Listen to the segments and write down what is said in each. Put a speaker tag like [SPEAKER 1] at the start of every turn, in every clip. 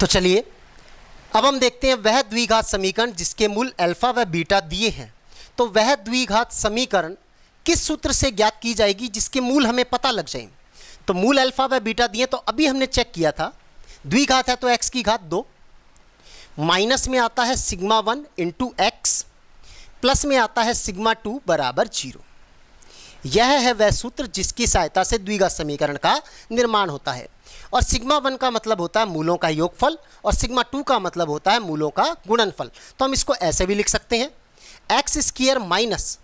[SPEAKER 1] तो चलिए अब हम देखते हैं वह द्विघात समीकरण जिसके मूल अल्फा व बीटा दिए हैं। तो वह द्विघात समीकरण किस सूत्र से ज्ञात की जाएगी जिसके मूल हमें पता लग जाए। तो मूल अल्फा व बीटा दिए, तो अभी हमने चेक किया था द्विघात है तो x की घात 2, माइनस में आता है सिग्मा 1 इंटू एक्स, प्लस में आता है सिग्मा 2 बराबर 0। यह है वह सूत्र जिसकी सहायता से द्विघात समीकरण का निर्माण होता है। और सिग्मा 1 का मतलब होता है मूलों का योगफल और सिग्मा 2 का मतलब होता है मूलों का गुणनफल। तो हम इसको ऐसे भी लिख सकते हैं, एक्स स्क्वायर माइनस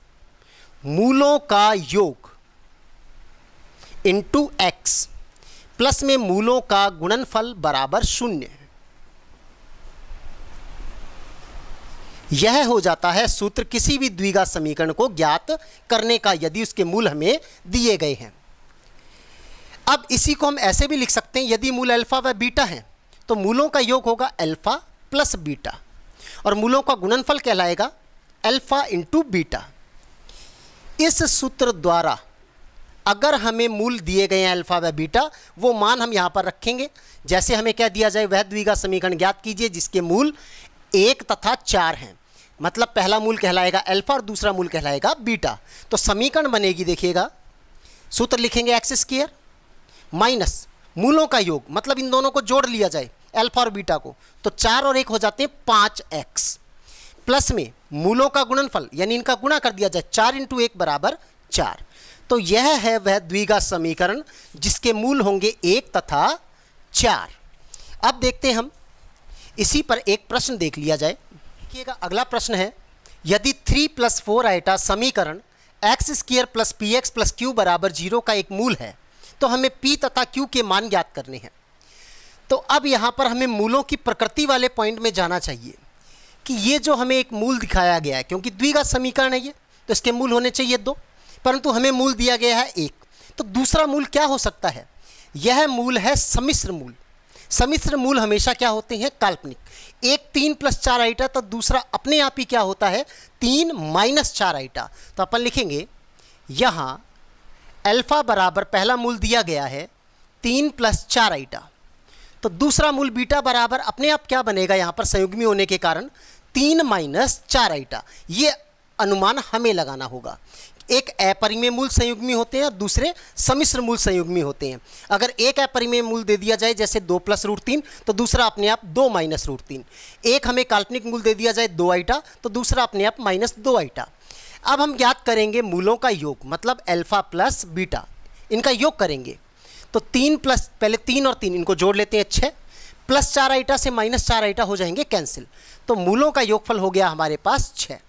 [SPEAKER 1] मूलों का योग इंटू एक्स प्लस में मूलों का गुणनफल बराबर 0। यह हो जाता है सूत्र किसी भी द्विघात समीकरण को ज्ञात करने का यदि उसके मूल हमें दिए गए हैं। अब इसी को हम ऐसे भी लिख सकते हैं, यदि मूल अल्फा व बीटा हैं तो मूलों का योग होगा अल्फा प्लस बीटा और मूलों का गुणनफल कहलाएगा अल्फा इंटू बीटा। इस सूत्र द्वारा अगर हमें मूल दिए गए हैं अल्फा व बीटा, वो मान हम यहाँ पर रखेंगे। जैसे हमें क्या दिया जाए, वह द्विघात समीकरण ज्ञात कीजिए जिसके मूल 1 तथा 4 हैं। मतलब पहला मूल कहलाएगा अल्फा और दूसरा मूल कहलाएगा बीटा। तो समीकरण बनेगी, देखिएगा सूत्र लिखेंगे एक्स स्क्वायर माइनस मूलों का योग, मतलब इन दोनों को जोड़ लिया जाए अल्फा और बीटा को, तो 4 और 1 हो जाते हैं 5x, प्लस में मूलों का गुणनफल यानी इनका गुणा कर दिया जाए, 4 इंटू 1 बराबर 4। तो यह है वह द्विघात समीकरण जिसके मूल होंगे 1 तथा 4। अब देखते हैं हम इसी पर एक प्रश्न देख लिया जाए। देखिएगा अगला प्रश्न है, यदि 3 + 4 आइटा समीकरण x square plus P x plus Q बराबर 0 का एक मूल है तो हमें p तथा q के मान ज्ञात करने हैं। तो अब यहाँ पर हमें मूलों की प्रकृति वाले पॉइंट में जाना चाहिए कि ये जो हमें एक मूल दिखाया गया है, क्योंकि द्विघात समीकरण है ये, तो इसके मूल होने चाहिए 2, परंतु हमें मूल दिया गया है 1। तो दूसरा मूल क्या हो सकता है, यह मूल है सम्मिश्र मूल। सम्मिश्र मूल हमेशा क्या होते हैं, काल्पनिक। एक 3 + 4 आइटा तो दूसरा अपने आप ही क्या होता है 3 - 4 आइटा। तो अपन लिखेंगे यहाँ अल्फा बराबर पहला मूल दिया गया है 3 + 4 आइटा, तो दूसरा मूल बीटा बराबर अपने आप क्या बनेगा, यहाँ पर संयुग्मी होने के कारण 3 - 4 आइटा। ये अनुमान हमें लगाना होगा। एक अपरिमेय मूल संयुग्मी होते हैं और दूसरे सम्मिश्र मूल संयुग्मी होते हैं। अगर एक अपरिमेय मूल दे दिया जाए जैसे 2 + √3 तो दूसरा अपने आप 2 - √3। एक हमें काल्पनिक मूल दे दिया जाए 2 आइटा तो दूसरा अपने आप -2 आइटा। अब हम ज्ञात करेंगे मूलों का योग, मतलब अल्फा प्लस बीटा, इनका योग करेंगे। तो 3 प्लस पहले 3 और 3 इनको जोड़ लेते हैं 6, प्लस 4 आइटा से -4 आइटा हो जाएंगे कैंसिल। तो मूलों का योगफल हो गया हमारे पास 6।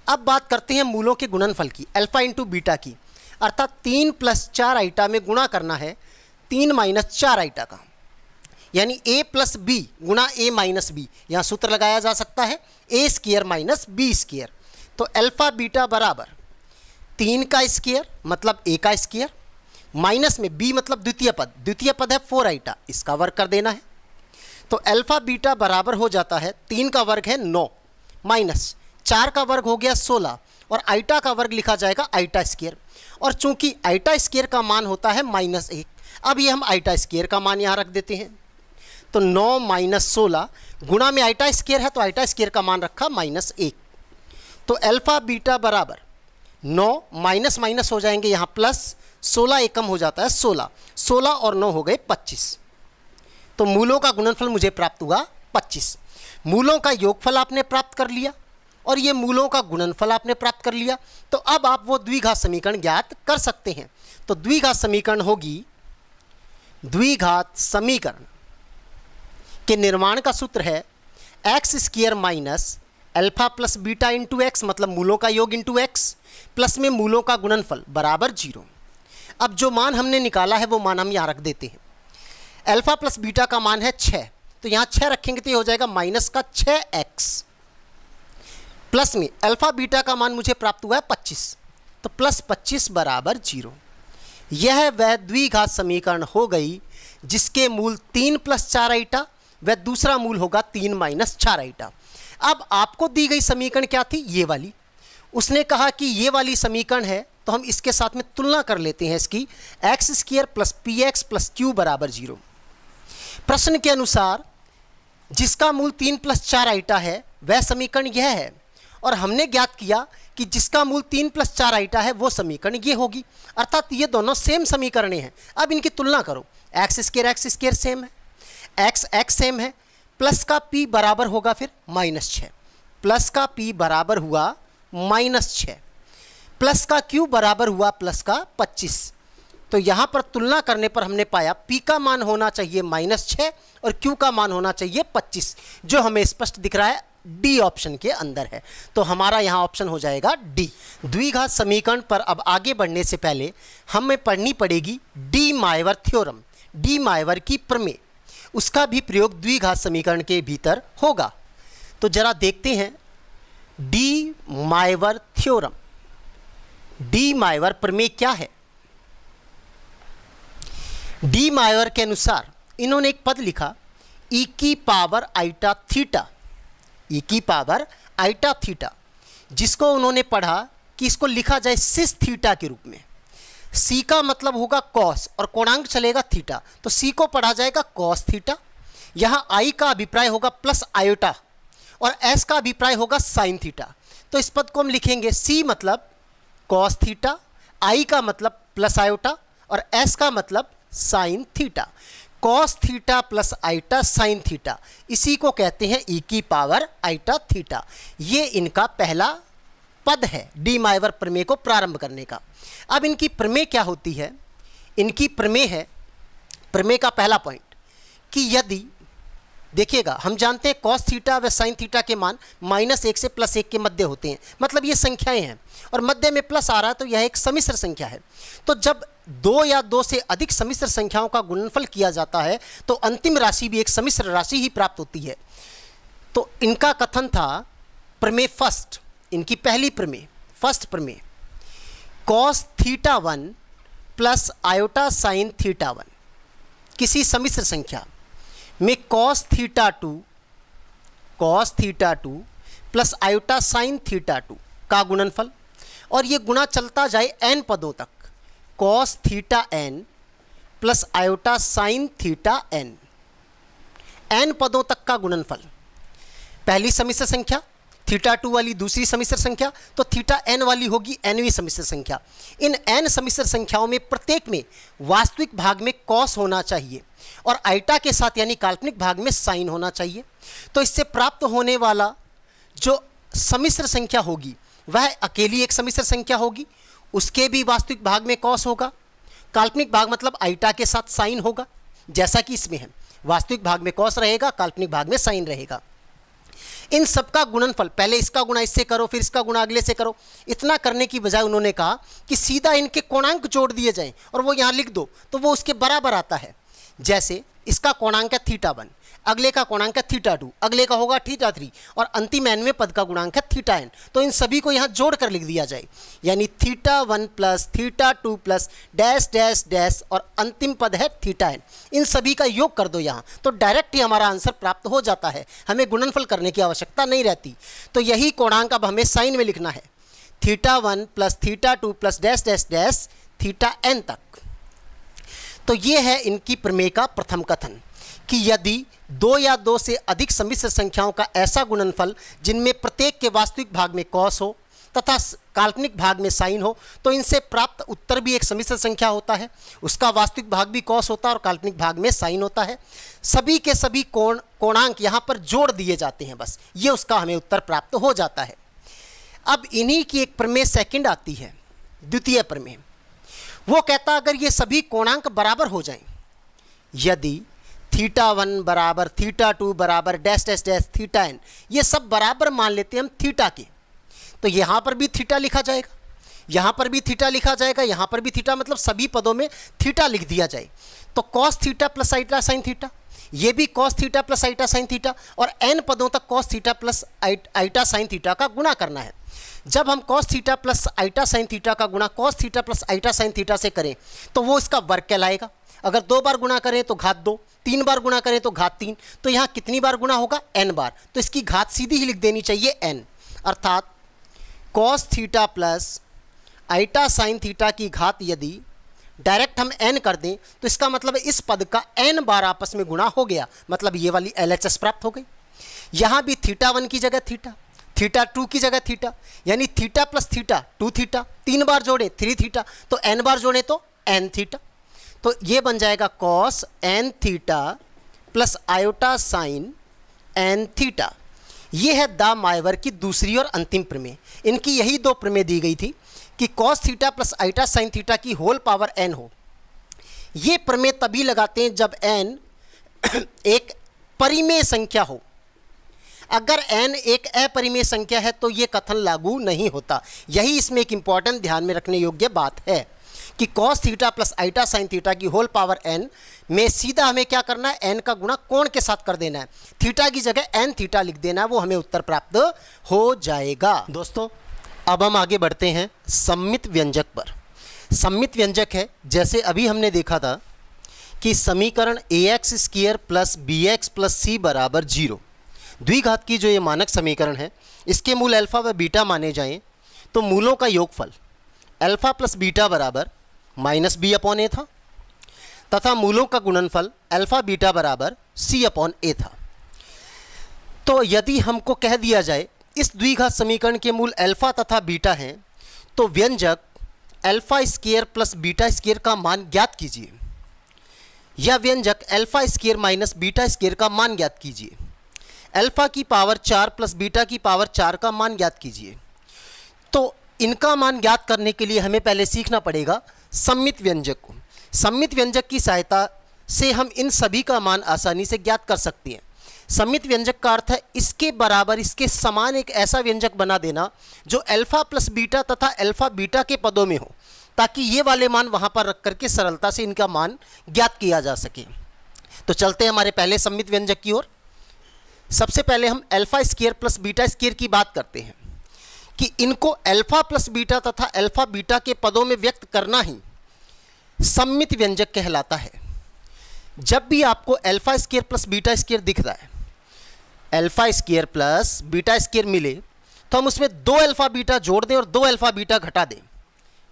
[SPEAKER 1] अब बात करते हैं मूलों के गुणनफल की, अल्फा इंटू बीटा की, अर्थात 3 + 4 आइटा में गुणा करना है 3 - 4 आइटा का, यानी a + b गुणा a - b। यहाँ सूत्र लगाया जा सकता है a² - b²। तो अल्फा बीटा बराबर 3 का स्क्वायर मतलब a का स्क्वायर, माइनस में b मतलब द्वितीय पद है 4 आइटा, इसका वर्ग कर देना है। तो अल्फा बीटा बराबर हो जाता है 3 का वर्ग है 9 माइनस 4 का वर्ग हो गया 16 और आइटा का वर्ग लिखा जाएगा आइटा स्क्वायर। और चूंकि आइटा स्क्वायर का मान होता है -1, अब ये हम आइटा स्क्वायर का मान यहाँ रख देते हैं। तो 9 - 16 गुणा में आइटा स्क्वायर है तो आइटा स्क्वायर का मान रखा -1। तो अल्फा बीटा बराबर 9 माइनस माइनस हो जाएंगे यहाँ प्लस, 16 एकम हो जाता है 16, 16 और 9 हो गए 25। तो मूलों का गुणनफल मुझे प्राप्त हुआ 25। मूलों का योगफल आपने प्राप्त कर लिया और ये मूलों का गुणनफल आपने प्राप्त कर लिया। तो अब आप वो द्विघात समीकरण ज्ञात कर सकते हैं। तो द्विघात समीकरण होगी, द्विघात समीकरण के निर्माण का सूत्र है x² minus alpha plus beta into x, मतलब मूलों का योग इंटू एक्स, प्लस में मूलों का गुणनफल बराबर 0। अब जो मान हमने निकाला है वो मान हम यहाँ रख देते हैं। अल्फा प्लस बीटा का मान है 6, तो यहाँ 6 रखेंगे तो ये हो जाएगा -6x, प्लस में अल्फा बीटा का मान मुझे प्राप्त हुआ है 25, तो +25 बराबर 0। यह वह द्विघात समीकरण हो गई जिसके मूल 3 + 4 आइटा वह दूसरा मूल होगा 3 - 4 आइटा। अब आपको दी गई समीकरण क्या थी, ये वाली। उसने कहा कि ये वाली समीकरण है तो हम इसके साथ में तुलना कर लेते हैं इसकी, x² + px + q बराबर 0। प्रश्न के अनुसार जिसका मूल 3 + 4 आइटा है वह समीकरण यह है, और हमने ज्ञात किया कि जिसका मूल 3 + 4 आइटा है वो समीकरण ये होगी। अर्थात ये दोनों सेम समीकरण हैं। अब इनकी तुलना करो, x² सेम है, x सेम है, प्लस का p बराबर होगा फिर -6, प्लस का p बराबर हुआ -6, प्लस का q बराबर हुआ प्लस का 25। तो यहाँ पर तुलना करने पर हमने पाया p का मान होना चाहिए -6 और q का मान होना चाहिए 25, जो हमें स्पष्ट दिख रहा है डी ऑप्शन के अंदर है। तो हमारा यहाँ ऑप्शन हो जाएगा डी। द्विघात समीकरण पर अब आगे बढ़ने से पहले हमें पढ़नी पड़ेगी D my var theorem, D my var की प्रमेय, उसका भी प्रयोग द्विघात समीकरण के भीतर होगा। तो जरा देखते हैं D my var theorem, D my var प्रमेय क्या है। डी मायवर के अनुसार इन्होंने एक पद लिखा e की पावर आइटा थीटा, e की पावर आइटा थीटा, जिसको उन्होंने पढ़ा कि इसको लिखा जाए सिस थीटा के रूप में। c का मतलब होगा कॉस और कोणांक चलेगा थीटा, तो c को पढ़ा जाएगा कॉस थीटा। यहाँ i का अभिप्राय होगा प्लस आयोटा और s का अभिप्राय होगा साइन थीटा। तो इस पद को हम लिखेंगे c मतलब कॉस थीटा, i का मतलब प्लस आयोटा और s का मतलब sine theta. Cos theta plus iota sine theta, इसी को कहते हैं e की पावर आइटा थीटा। ये इनका पहला पद है डी मायवर प्रमेय को प्रारंभ करने का। अब इनकी प्रमेय क्या होती है? इनकी प्रमेय है, प्रमेय का पहला पॉइंट कि यदि देखिएगा, हम जानते हैं कॉस थीटा व साइन थीटा के मान -1 से +1 के मध्य होते हैं, मतलब ये संख्याएं हैं और मध्य में प्लस आ रहा है, तो यह एक सम्मिश्र संख्या है। तो जब 2 या 2 से अधिक सम्मिश्र संख्याओं का गुणनफल किया जाता है तो अंतिम राशि भी एक सम्मिश्र राशि ही प्राप्त होती है। तो इनका कथन था प्रमेय फर्स्ट, इनकी पहली प्रमेय, फर्स्ट प्रमेय, cos theta 1 plus iota sine theta 1, किसी सम्मिश्र संख्या में cos theta 2 plus iota sine theta 2 का गुणनफल, और ये गुणा चलता जाए n पदों तक, cos theta n plus iota sine theta n पदों तक का गुणनफल। पहली सम्मिश्र संख्या थीटा 2 वाली दूसरी सम्मिश्र संख्या, तो थीटा n वाली होगी nवीं सम्मिश्र संख्या। इन n सम्मिश्र संख्याओं में प्रत्येक में वास्तविक भाग में कॉस होना चाहिए और आइटा के साथ यानी काल्पनिक भाग में साइन होना चाहिए। तो इससे प्राप्त होने वाला जो सम्मिश्र संख्या होगी वह अकेली एक सम्मिश्र संख्या होगी, उसके भी वास्तविक भाग में कॉस होगा, काल्पनिक भाग मतलब आइटा के साथ साइन होगा, जैसा कि इसमें है, वास्तविक भाग में कॉस रहेगा, काल्पनिक भाग में साइन रहेगा। इन सबका गुणनफल, पहले इसका गुणा इससे करो फिर इसका गुणा अगले से करो, इतना करने की बजाय उन्होंने कहा कि सीधा इनके कोणांक जोड़ दिए जाएं और वो यहाँ लिख दो तो वो उसके बराबर आता है। जैसे इसका कोणांक है थीटा 1, अगले का कोणांक है थीटा 2, अगले का होगा थीटा 3 और अंतिम n में पद का गुणांक है थीटा n। तो इन सभी को यहाँ जोड़ कर लिख दिया जाए, यानी theta 1 plus theta 2 plus dash dash dash और अंतिम पद है थीटा n। इन सभी का योग कर दो यहाँ, तो डायरेक्ट ही हमारा आंसर प्राप्त हो जाता है, हमें गुणनफल करने की आवश्यकता नहीं रहती। तो यही कोणांक अब हमें साइन में लिखना है, theta 1 plus theta 2 plus dash dash dash theta n तक। तो ये है इनकी प्रमेय का प्रथम कथन कि यदि 2 या 2 से अधिक सम्मिश्र संख्याओं का ऐसा गुणनफल जिनमें प्रत्येक के वास्तविक भाग में कॉस हो तथा काल्पनिक भाग में साइन हो, तो इनसे प्राप्त उत्तर भी एक सम्मिश्र संख्या होता है, उसका वास्तविक भाग भी कॉस होता है और काल्पनिक भाग में साइन होता है। सभी के सभी कोणांक यहाँ पर जोड़ दिए जाते हैं, बस ये उसका हमें उत्तर प्राप्त हो जाता है। अब इन्हीं की एक प्रमेय सेकंड आती है, द्वितीय प्रमेय। वो कहता अगर ये सभी कोणांक बराबर हो जाएं, यदि थीटा 1 बराबर थीटा 2 बराबर dash dash dash theta n, ये सब बराबर मान लेते हैं हम थीटा के, तो यहाँ पर भी थीटा लिखा जाएगा, यहाँ पर भी थीटा लिखा जाएगा, यहाँ पर भी थीटा, मतलब सभी पदों में थीटा लिख दिया जाए। तो cos theta plus iota sine theta, ये भी cos theta plus iota sine theta और n पदों तक cos theta plus iota sine theta का गुणा करना है। जब हम cos theta plus iota sine theta का गुणा cos theta plus iota sine theta से करें तो वो इसका वर्ग कहलाएगा। अगर 2 बार गुणा करें तो घात 2, 3 बार गुणा करें तो घात 3, तो यहाँ कितनी बार गुणा होगा? n बार। तो इसकी घात सीधी ही लिख देनी चाहिए n, अर्थात cos theta plus iota sine theta की घात यदि डायरेक्ट हम n कर दें तो इसका मतलब इस पद का n बार आपस में गुणा हो गया, मतलब ये वाली LHS प्राप्त हो गई। यहाँ भी θ1 की जगह थीटा, θ2 की जगह थीटा, यानी थीटा प्लस थीटा 2 थीटा, 3 बार जोड़े 3 थीटा, तो n बार जोड़े तो n थीटा। तो ये बन जाएगा cos n theta plus iota sine n theta. ये है दा-मायवर की दूसरी और अंतिम प्रमेय। इनकी यही दो प्रमेय दी गई थी कि cos theta plus iota sine theta की होल पावर n हो। ये प्रमेय तभी लगाते हैं जब n एक परिमेय संख्या हो। अगर n एक अपरिमेय संख्या है तो ये कथन लागू नहीं होता। यही इसमें एक इंपॉर्टेंट ध्यान में रखने योग्य बात है कि cos theta plus iota sine theta की होल पावर n में सीधा हमें क्या करना है, n का गुणा कोण के साथ कर देना है, थीटा की जगह n थीटा लिख देना है, वो हमें उत्तर प्राप्त हो जाएगा। दोस्तों अब हम आगे बढ़ते हैं सममित व्यंजक पर। सममित व्यंजक है, जैसे अभी हमने देखा था कि समीकरण ax square plus bx plus c बराबर 0, द्विघात की जो ये मानक समीकरण है, इसके मूल अल्फा व बीटा माने जाएं तो मूलों का योगफल अल्फा प्लस बीटा बराबर माइनस बी अपॉन ए था, तथा मूलों का गुणनफल अल्फा बीटा बराबर सी अपॉन ए था। तो यदि हमको कह दिया जाए इस द्विघात समीकरण के मूल अल्फा तथा बीटा हैं, तो व्यंजक alpha square plus beta square का मान ज्ञात कीजिए, या व्यंजक alpha square minus beta square का मान ज्ञात कीजिए, अल्फा की पावर 4 प्लस बीटा की पावर 4 का मान ज्ञात कीजिए। तो इनका मान ज्ञात करने के लिए हमें पहले सीखना पड़ेगा सममित व्यंजक को। सममित व्यंजक की सहायता से हम इन सभी का मान आसानी से ज्ञात कर सकते हैं। सममित व्यंजक का अर्थ है इसके बराबर, इसके समान एक ऐसा व्यंजक बना देना जो अल्फा प्लस बीटा तथा अल्फा बीटा के पदों में हो, ताकि ये वाले मान वहाँ पर रख करके सरलता से इनका मान ज्ञात किया जा सके। तो चलते हैं हमारे पहले सममित व्यंजक की ओर। सबसे पहले हम alpha square plus beta square की बात करते हैं कि इनको अल्फा प्लस बीटा तथा अल्फा बीटा के पदों में व्यक्त करना ही सममित व्यंजक कहलाता है। जब भी आपको alpha square plus beta square दिख रहा है, alpha square plus beta square मिले, तो हम उसमें 2 अल्फा बीटा जोड़ दें और 2 अल्फा बीटा घटा दें।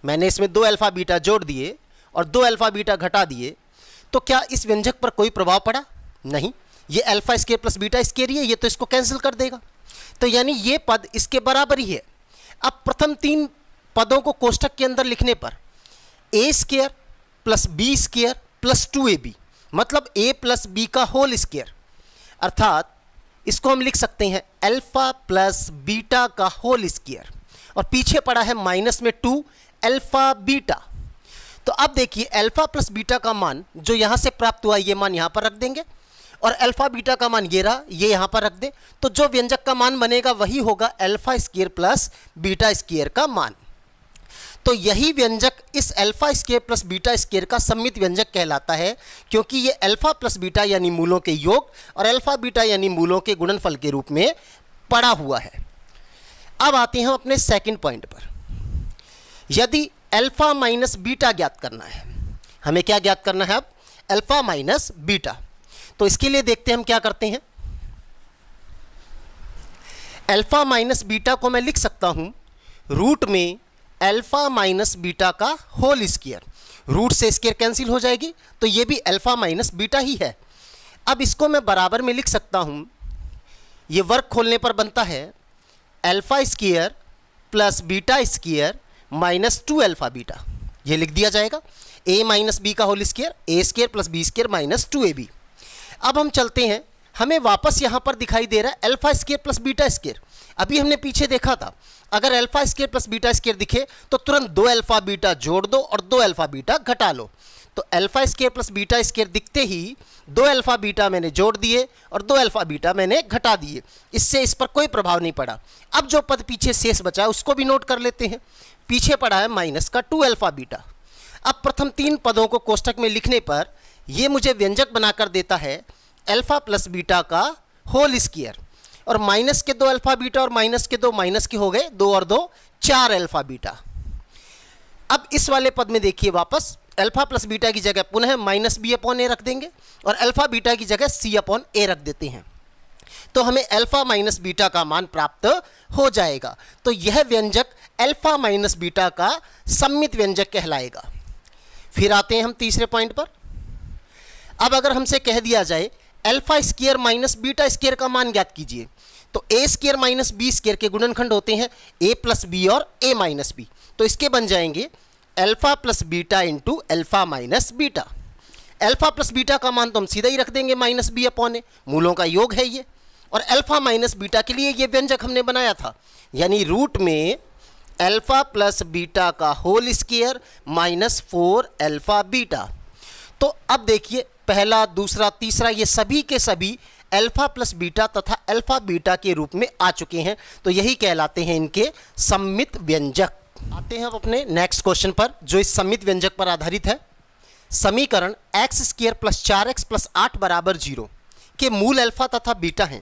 [SPEAKER 1] मैंने इसमें 2 अल्फा बीटा जोड़ दिए और 2 अल्फा बीटा घटा दिए, तो क्या इस व्यंजक पर कोई प्रभाव पड़ा? नहीं, ये alpha square plus beta square ही है, ये तो इसको कैंसिल कर देगा। तो यानी ये पद इसके बराबर ही है। अब प्रथम 3 पदों को कोष्ठक के अंदर लिखने पर A square plus B square plus 2ab, मतलब a प्लस बी का होल स्क्वायर, अर्थात इसको हम लिख सकते हैं अल्फा प्लस बीटा का होल स्क्वायर, और पीछे पड़ा है माइनस में 2 अल्फा बीटा। तो अब देखिए अल्फा प्लस बीटा का मान जो यहाँ से प्राप्त हुआ, ये मान यहाँ पर रख देंगे, और अल्फा बीटा का मान ये रहा, ये यहाँ पर रख दे, तो जो व्यंजक का मान बनेगा वही होगा alpha square plus beta square का मान। तो यही व्यंजक इस alpha square plus beta square का सममित व्यंजक कहलाता है, क्योंकि ये अल्फा प्लस बीटा यानी मूलों के योग और अल्फा बीटा यानी मूलों के गुणनफल के रूप में पड़ा हुआ है। अब आते हैं अपने सेकंड पॉइंट पर। यदि अल्फा माइनस बीटा ज्ञात करना है, हमें क्या ज्ञात करना है? अब अल्फा माइनस बीटा। तो इसके लिए देखते हैं हम क्या करते हैं। अल्फा माइनस बीटा को मैं लिख सकता हूं रूट में अल्फा माइनस बीटा का होल स्क्वायर, रूट से स्क्वायर कैंसिल हो जाएगी, तो ये भी अल्फा माइनस बीटा ही है। अब इसको मैं बराबर में लिख सकता हूं, ये वर्ग खोलने पर बनता है alpha square plus beta square minus 2 alpha beta, ये लिख दिया जाएगा a माइनस बी का whole square, a square plus B square minus 2ab। अब हम चलते हैं, हमें वापस यहाँ पर दिखाई दे रहा है alpha square plus beta square. अभी हमने पीछे देखा था अगर alpha square plus beta square दिखे तो तुरंत 2 अल्फा बीटा जोड़ दो और 2 अल्फा बीटा घटा लो। तो alpha square plus beta square दिखते ही 2 अल्फा बीटा मैंने जोड़ दिए और 2 अल्फा बीटा मैंने घटा दिए, इससे इस पर कोई प्रभाव नहीं पड़ा। अब जो पद पीछे शेष बचा है उसको भी नोट कर लेते हैं। पीछे पड़ा है माइनस का 2 अल्फा बीटा। अब प्रथम 3 पदों को कोष्ठक में लिखने पर ये मुझे व्यंजक बनाकर देता है अल्फा प्लस बीटा का होल स्क्वायर, और माइनस के 2 अल्फा बीटा और माइनस के 2 माइनस के हो गए, 2 और 2 4 अल्फा बीटा। अब इस वाले पद में देखिए वापस अल्फा प्लस बीटा की जगह पुनः माइनस बी अपॉन ए रख देंगे और अल्फा बीटा की जगह सी अपॉन ए रख देते हैं, तो हमें अल्फा माइनस बीटा का मान प्राप्त हो जाएगा। तो यह व्यंजक अल्फा माइनस बीटा का सममित व्यंजक कहलाएगा। फिर आते हैं हम तीसरे पॉइंट पर। अब अगर हमसे कह दिया जाए alpha square minus beta square का मान ज्ञात कीजिए, तो ए स्क्वायर माइनस बी स्क्वायर के गुणनखंड होते हैं ए प्लस बी और ए माइनस बी, तो इसके बन जाएंगे alpha plus beta into alpha minus beta. Alpha plus beta का मान तो हम सीधा ही रख देंगे माइनस बी अपॉन ए, मूलों का योग है ये, और अल्फा माइनस बीटा के लिए ये व्यंजक हमने बनाया था, यानी रूट में अल्फा प्लस बीटा का whole square minus 4 alpha beta. तो अब देखिए पहला, दूसरा, तीसरा ये सभी के सभी अल्फा प्लस बीटा तथा अल्फा बीटा के रूप में आ चुके हैं, तो यही कहलाते हैं इनके सममित व्यंजक। आते हैं अब अपने नेक्स्ट क्वेश्चन पर जो इस सममित व्यंजक पर आधारित है। समीकरण x square plus 4x plus 8 बराबर 0 के मूल अल्फा तथा बीटा हैं,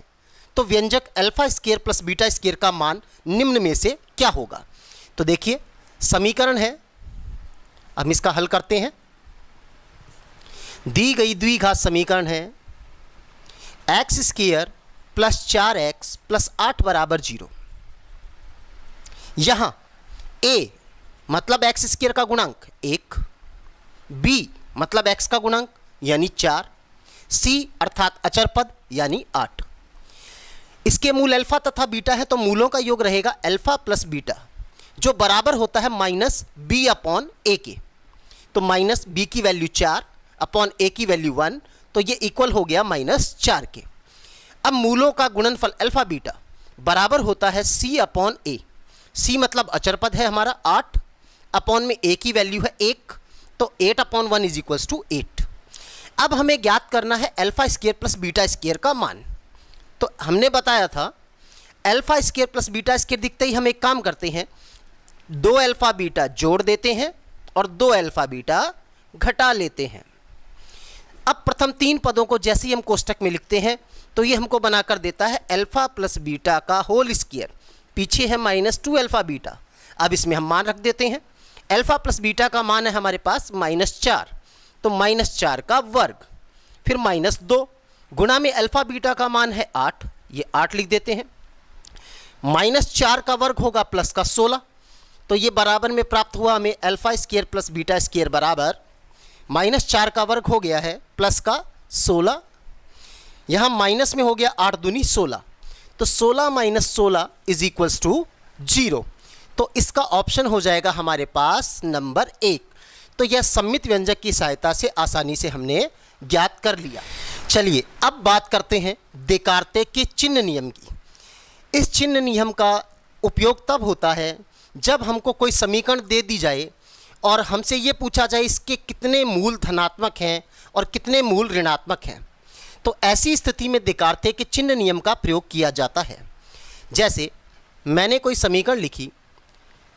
[SPEAKER 1] तो व्यंजक alpha square plus beta square का मान निम्न में से क्या होगा। तो देखिए समीकरण है, हम इसका हल करते हैं। दी गई द्विघात समीकरण है x square plus 4x plus 8 बराबर 0। यहां a मतलब एक्स स्क्वायर का गुणांक 1, b मतलब x का गुणांक यानी 4, c अर्थात अचर पद यानी 8। इसके मूल अल्फा तथा बीटा है, तो मूलों का योग रहेगा अल्फा प्लस बीटा जो बराबर होता है माइनस बी अपॉन ए के। तो माइनस बी की वैल्यू 4 अपॉन ए की वैल्यू 1, तो ये इक्वल हो गया -4 के। अब मूलों का गुणनफल अल्फा बीटा बराबर होता है c अपॉन ए। c मतलब अचर पद है हमारा 8, अपॉन में a की वैल्यू है 1, तो 8 अपॉन 1 इज इक्वल्स टू 8। अब हमें ज्ञात करना है alpha square plus beta square का मान। तो हमने बताया था alpha square plus beta square दिखते ही हम एक काम करते हैं, 2 अल्फा बीटा जोड़ देते हैं और 2 अल्फा बीटा घटा लेते हैं। अब प्रथम 3 पदों को जैसे ही हम कोष्टक में लिखते हैं तो ये हमको बनाकर देता है अल्फा प्लस बीटा का होल स्क्वायर, पीछे है -2 अल्फा बीटा। अब इसमें हम मान रख देते हैं, अल्फा प्लस बीटा का मान है हमारे पास -4, तो -4 का वर्ग, फिर -2 गुणा में अल्फा बीटा का मान है 8, ये 8 लिख देते हैं, -4 का वर्ग होगा प्लस का 16, तो ये बराबर में प्राप्त हुआ हमें alpha square plus beta square बराबर -4 का वर्ग हो गया है प्लस का 16, यहाँ माइनस में हो गया 8 दूनी 16, तो 16 - 16 इज इक्वल्स टू 0। तो इसका ऑप्शन हो जाएगा हमारे पास नंबर 1। तो यह सममित व्यंजक की सहायता से आसानी से हमने ज्ञात कर लिया। चलिए अब बात करते हैं देकार्ते के चिन्ह नियम की। इस चिन्ह नियम का उपयोग तब होता है जब हमको कोई समीकरण दे दी जाए और हमसे ये पूछा जाए इसके कितने मूल धनात्मक हैं और कितने मूल ऋणात्मक हैं। तो ऐसी स्थिति में देकार्ते के चिन्ह नियम का प्रयोग किया जाता है। जैसे मैंने कोई समीकरण लिखी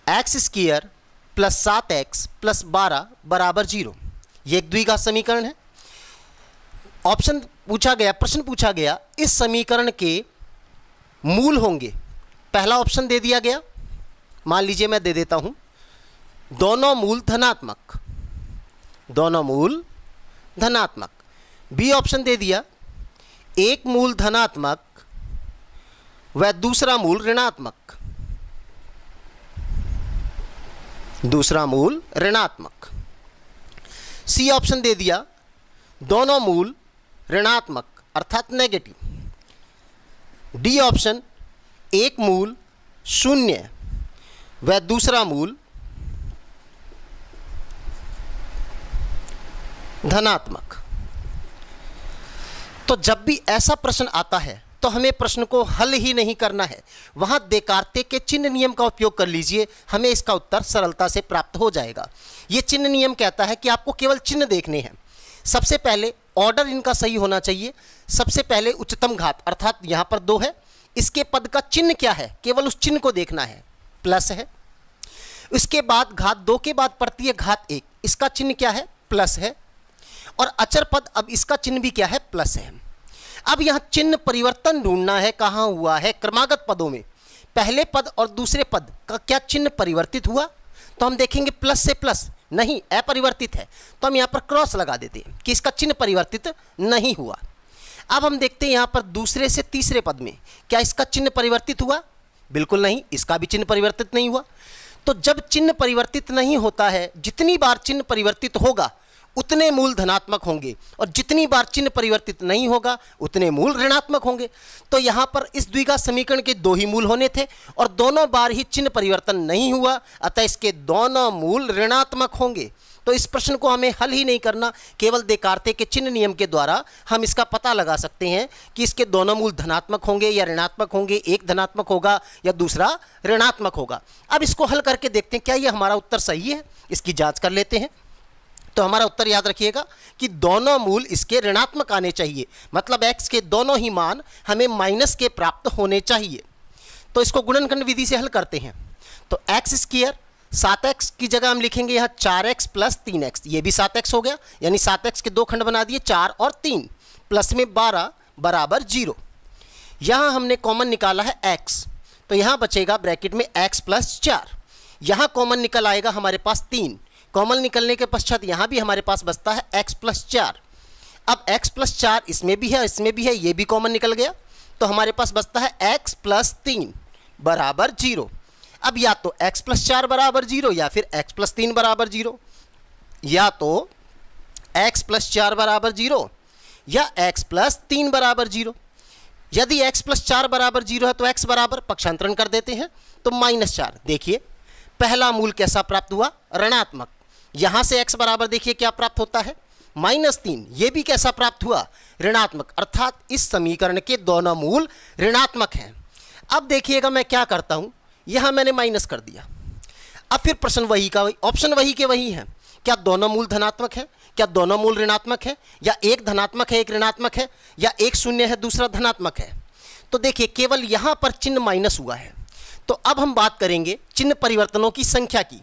[SPEAKER 1] x square plus 7x plus 12 बराबर 0, ये एक द्विघात समीकरण है। ऑप्शन पूछा गया, प्रश्न पूछा गया इस समीकरण के मूल होंगे, पहला ऑप्शन दे दिया गया, मान लीजिए मैं दे देता हूं दोनों मूल धनात्मक, दोनों मूल धनात्मक। बी ऑप्शन दे दिया एक मूल धनात्मक व दूसरा मूल ऋणात्मक, दूसरा मूल ऋणात्मक। सी ऑप्शन दे दिया दोनों मूल ऋणात्मक अर्थात नेगेटिव। डी ऑप्शन एक मूल शून्य व दूसरा मूल धनात्मक। तो जब भी ऐसा प्रश्न आता है तो हमें प्रश्न को हल ही नहीं करना है, वहां देकार्ते के चिन्ह नियम का उपयोग कर लीजिए, हमें इसका उत्तर सरलता से प्राप्त हो जाएगा। यह चिन्ह नियम कहता है कि आपको केवल चिन्ह देखने हैं। सबसे पहले ऑर्डर इनका सही होना चाहिए। सबसे पहले उच्चतम घात अर्थात यहाँ पर 2 है, इसके पद का चिन्ह क्या है, केवल उस चिन्ह को देखना है, प्लस है। इसके बाद घात 2 के बाद पड़ती है घात 1, इसका चिन्ह क्या है, प्लस है। और अचर पद, अब इसका चिन्ह भी क्या है, प्लस है। अब यहाँ चिन्ह परिवर्तन ढूंढना है, कहाँ हुआ है, क्रमागत पदों में पहले पद और दूसरे पद का क्या चिन्ह परिवर्तित हुआ, तो हम देखेंगे प्लस से प्लस नहीं, अपरिवर्तित है, तो हम यहाँ पर क्रॉस लगा देते हैं कि इसका चिन्ह परिवर्तित नहीं हुआ। अब हम देखते हैं यहाँ पर दूसरे से तीसरे पद में क्या इसका चिन्ह परिवर्तित हुआ, बिल्कुल नहीं, इसका भी चिन्ह परिवर्तित नहीं हुआ। तो जब चिन्ह परिवर्तित नहीं होता है, जितनी बार चिन्ह परिवर्तित होगा उतने मूल धनात्मक होंगे, और जितनी बार चिन्ह परिवर्तित नहीं होगा उतने मूल ऋणात्मक होंगे। तो यहाँ पर इस द्विघात समीकरण के दो ही मूल होने थे और दोनों बार ही चिन्ह परिवर्तन नहीं हुआ, अतः इसके दोनों मूल ऋणात्मक होंगे। तो इस प्रश्न को हमें हल ही नहीं करना, केवल देकार्ते के चिन्ह नियम के द्वारा हम इसका पता लगा सकते हैं कि इसके दोनों मूल धनात्मक होंगे या ऋणात्मक होंगे, एक धनात्मक होगा या दूसरा ऋणात्मक होगा। अब इसको हल करके देखते हैं क्या ये हमारा उत्तर सही है, इसकी जांच कर लेते हैं। तो हमारा उत्तर याद रखिएगा कि दोनों मूल इसके ऋणात्मक आने चाहिए, मतलब x के दोनों ही मान हमें माइनस के प्राप्त होने चाहिए। तो इसको गुणनखंड विधि से हल करते हैं। तो एक्स स्क्वायर 7x की जगह हम लिखेंगे यहाँ 4x प्लस 3x, ये भी 7x हो गया, यानी 7x के दो खंड बना दिए 4 और 3, प्लस में 12 बराबर 0। यहाँ हमने कॉमन निकाला है x, तो यहाँ बचेगा ब्रैकेट में x प्लस 4। यहाँ कॉमन निकल आएगा हमारे पास 3, कॉमन निकलने के पश्चात यहाँ भी हमारे पास बचता है x प्लस 4। अब x प्लस 4 इसमें भी है, इसमें भी है, ये भी कॉमन निकल गया, तो हमारे पास बचता है x प्लस 3 बराबर 0। अब या तो x प्लस 4 बराबर 0 या फिर x प्लस 3 बराबर 0, या तो x प्लस 4 बराबर 0 या x प्लस 3 बराबर 0। यदि x प्लस 4 बराबर 0 है तो x बराबर पक्षांतरण कर देते हैं, तो -4। देखिए पहला मूल कैसा प्राप्त हुआ, ऋणात्मक। यहाँ से x बराबर देखिए क्या प्राप्त होता है, -3। ये भी कैसा प्राप्त हुआ, ऋणात्मक, अर्थात इस समीकरण के दोनों मूल ऋणात्मक हैं। अब देखिएगा मैं क्या करता हूँ, यहाँ मैंने माइनस कर दिया। अब फिर प्रश्न वही का वही, ऑप्शन वही के वही है। क्या दोनों मूल धनात्मक है, क्या दोनों मूल ऋणात्मक है, या एक धनात्मक है एक ऋणात्मक है, या एक शून्य है दूसरा धनात्मक है। तो देखिए केवल यहाँ पर चिन्ह माइनस हुआ है। तो अब हम बात करेंगे चिन्ह परिवर्तनों की संख्या की।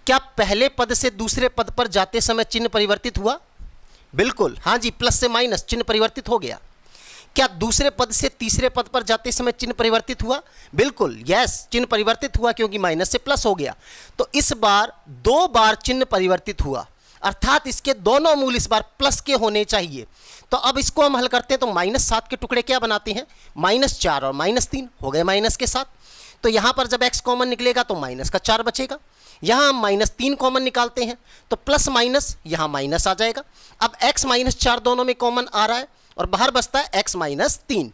[SPEAKER 1] क्या पहले पद से दूसरे पद पर जाते समय चिन्ह परिवर्तित हुआ, बिल्कुल हाँ जी, प्लस से माइनस चिन्ह परिवर्तित हो गया। क्या दूसरे पद से तीसरे पद पर जाते समय चिन्ह परिवर्तित हुआ, बिल्कुल यस, चिन्ह परिवर्तित हुआ क्योंकि माइनस से प्लस हो गया। तो इस बार 2 बार चिन्ह परिवर्तित हुआ, अर्थात इसके दोनों मूल इस बार प्लस के होने चाहिए। तो अब इसको हम हल करते हैं, तो -7 के टुकड़े क्या बनाते हैं, -4 और -3 हो गए माइनस के साथ। तो यहाँ पर जब x कॉमन निकलेगा तो माइनस का 4 बचेगा। यहाँ हम -3 कॉमन निकालते हैं तो प्लस माइनस यहाँ माइनस आ जाएगा। अब x -4 दोनों में कॉमन आ रहा है और बाहर बचता है x -3।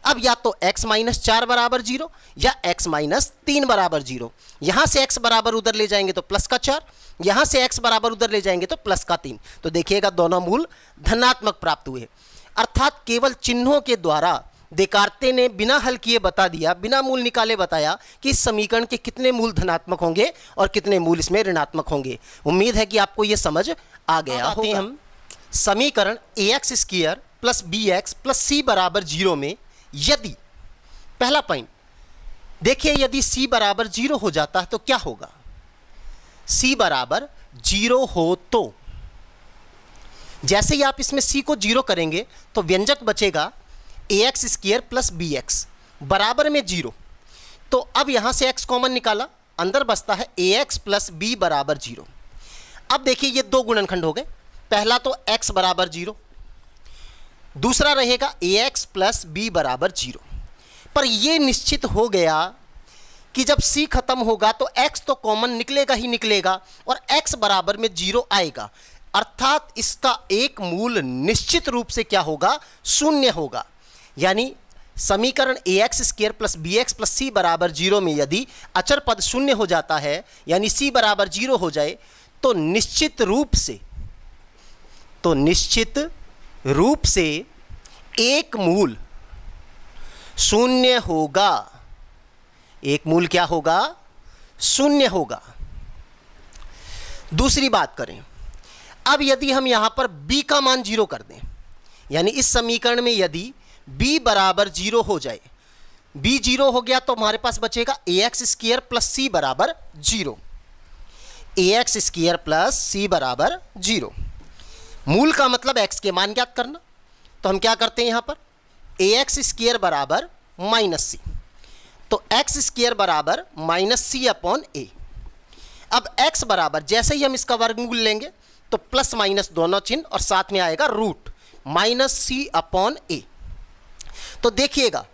[SPEAKER 1] अब या तो x -4 बराबर 0 या x -3 बराबर 0। यहाँ से x बराबर उधर ले जाएंगे तो प्लस का 4, यहाँ से x बराबर उधर ले जाएंगे तो प्लस का 3। तो देखिएगा दोनों मूल धनात्मक प्राप्त हुए। अर्थात केवल चिन्हों के द्वारा देकार्ते ने बिना हल किए बता दिया, बिना मूल निकाले बताया कि इस समीकरण के कितने मूल धनात्मक होंगे और कितने मूल इसमें ऋणात्मक होंगे। उम्मीद है कि आपको ये समझ आ गया होगा। हम समीकरण ax square plus bx plus c बराबर 0 में यदि, पहला पॉइंट देखिए, यदि c बराबर 0 हो जाता है तो क्या होगा, c बराबर 0 हो तो जैसे ही आप इसमें c को 0 करेंगे तो व्यंजक बचेगा ax स्क्वायर प्लस bx बराबर में 0। तो अब यहाँ से x कॉमन निकाला, अंदर बचता है ax प्लस b बराबर 0। अब देखिए ये 2 गुणनखंड हो गए, पहला तो x बराबर 0, दूसरा रहेगा ax प्लस b बराबर 0। पर ये निश्चित हो गया कि जब c खत्म होगा तो x तो कॉमन निकलेगा ही निकलेगा और x बराबर में 0 आएगा, अर्थात इसका एक मूल निश्चित रूप से क्या होगा, शून्य होगा। यानी समीकरण ax square plus bx plus c बराबर 0 में यदि अचर पद शून्य हो जाता है, यानी c बराबर 0 हो जाए, तो निश्चित रूप से एक मूल शून्य होगा। एक मूल क्या होगा, शून्य होगा। दूसरी बात करें, अब यदि हम यहां पर b का मान 0 कर दें, यानी इस समीकरण में यदि b बराबर 0 हो जाए, b 0 हो गया तो हमारे पास बचेगा ax स्क्वायर प्लस c बराबर 0। ax स्क्वायर प्लस c बराबर 0। मूल का मतलब x के मान ज्ञात करना, तो हम क्या करते हैं यहाँ पर ax स्क्वायर बराबर -c, तो x स्क्वायर बराबर -c अपॉन a। अब x बराबर जैसे ही हम इसका वर्गमूल लेंगे तो प्लस माइनस दोनों चिन्ह और साथ में आएगा रूट -c अपॉन a। तो देखिएगा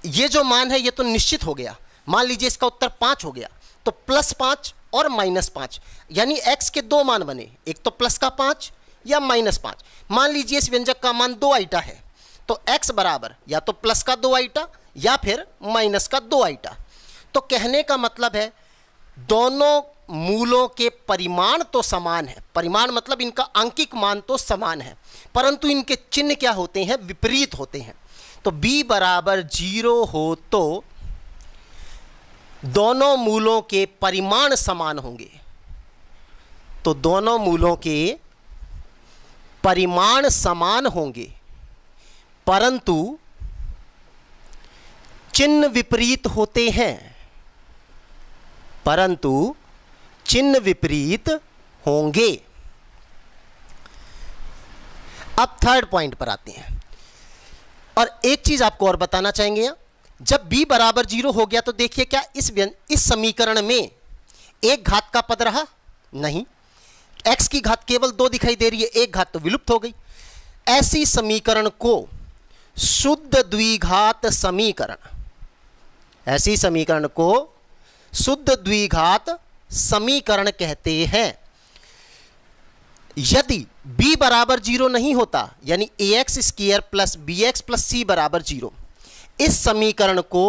[SPEAKER 1] ये जो मान है ये तो निश्चित हो गया, मान लीजिए इसका उत्तर 5 हो गया, तो +5 और -5, यानी x के दो मान बने, एक तो प्लस का 5 या -5। मान लीजिए इस व्यंजक का मान 2 आइटा है, तो x बराबर या तो प्लस का 2 आइटा या फिर माइनस का 2 आइटा। तो कहने का मतलब है दोनों मूलों के परिमाण तो समान है, परिमाण मतलब इनका आंकिक मान तो समान है, परंतु इनके चिन्ह क्या होते हैं, विपरीत होते हैं। तो b बराबर 0 हो तो दोनों मूलों के परिमाण समान होंगे, तो दोनों मूलों के परिमाण समान होंगे, परंतु चिन्ह विपरीत होते हैं, परंतु चिन्ह विपरीत होंगे। अब थर्ड पॉइंट पर आते हैं, और एक चीज आपको और बताना चाहेंगे यहाँ, जब b बराबर 0 हो गया तो देखिए क्या इस समीकरण में एक घात का पद रहा नहीं, x की घात केवल 2 दिखाई दे रही है, एक घात तो विलुप्त हो गई। ऐसी समीकरण को शुद्ध द्विघात समीकरण, ऐसी समीकरण को शुद्ध द्विघात समीकरण कहते हैं। यदि b बराबर 0 नहीं होता, यानी ax square plus bx plus c बराबर 0, इस समीकरण को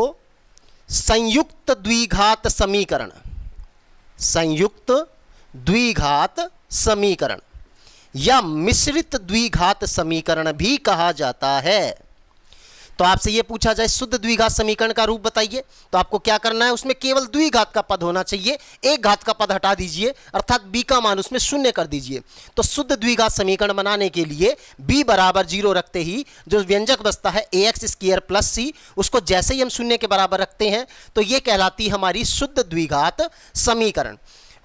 [SPEAKER 1] संयुक्त द्विघात समीकरण, संयुक्त द्विघात समीकरण या मिश्रित द्विघात समीकरण भी कहा जाता है। तो आपसे यह पूछा जाए शुद्ध द्विघात समीकरण का रूप बताइए, तो आपको क्या करना है, उसमें केवल द्विघात का पद होना चाहिए, एक घात का पद हटा दीजिए, अर्थात b का मान उसमें 0 कर दीजिए। तो शुद्ध द्विघात समीकरण बनाने के लिए b बराबर 0 रखते ही जो व्यंजक बचता है ax स्क्वायर प्लस c, उसको जैसे ही हम 0 के बराबर रखते हैं तो यह कहलाती हमारी शुद्ध द्विघात समीकरण।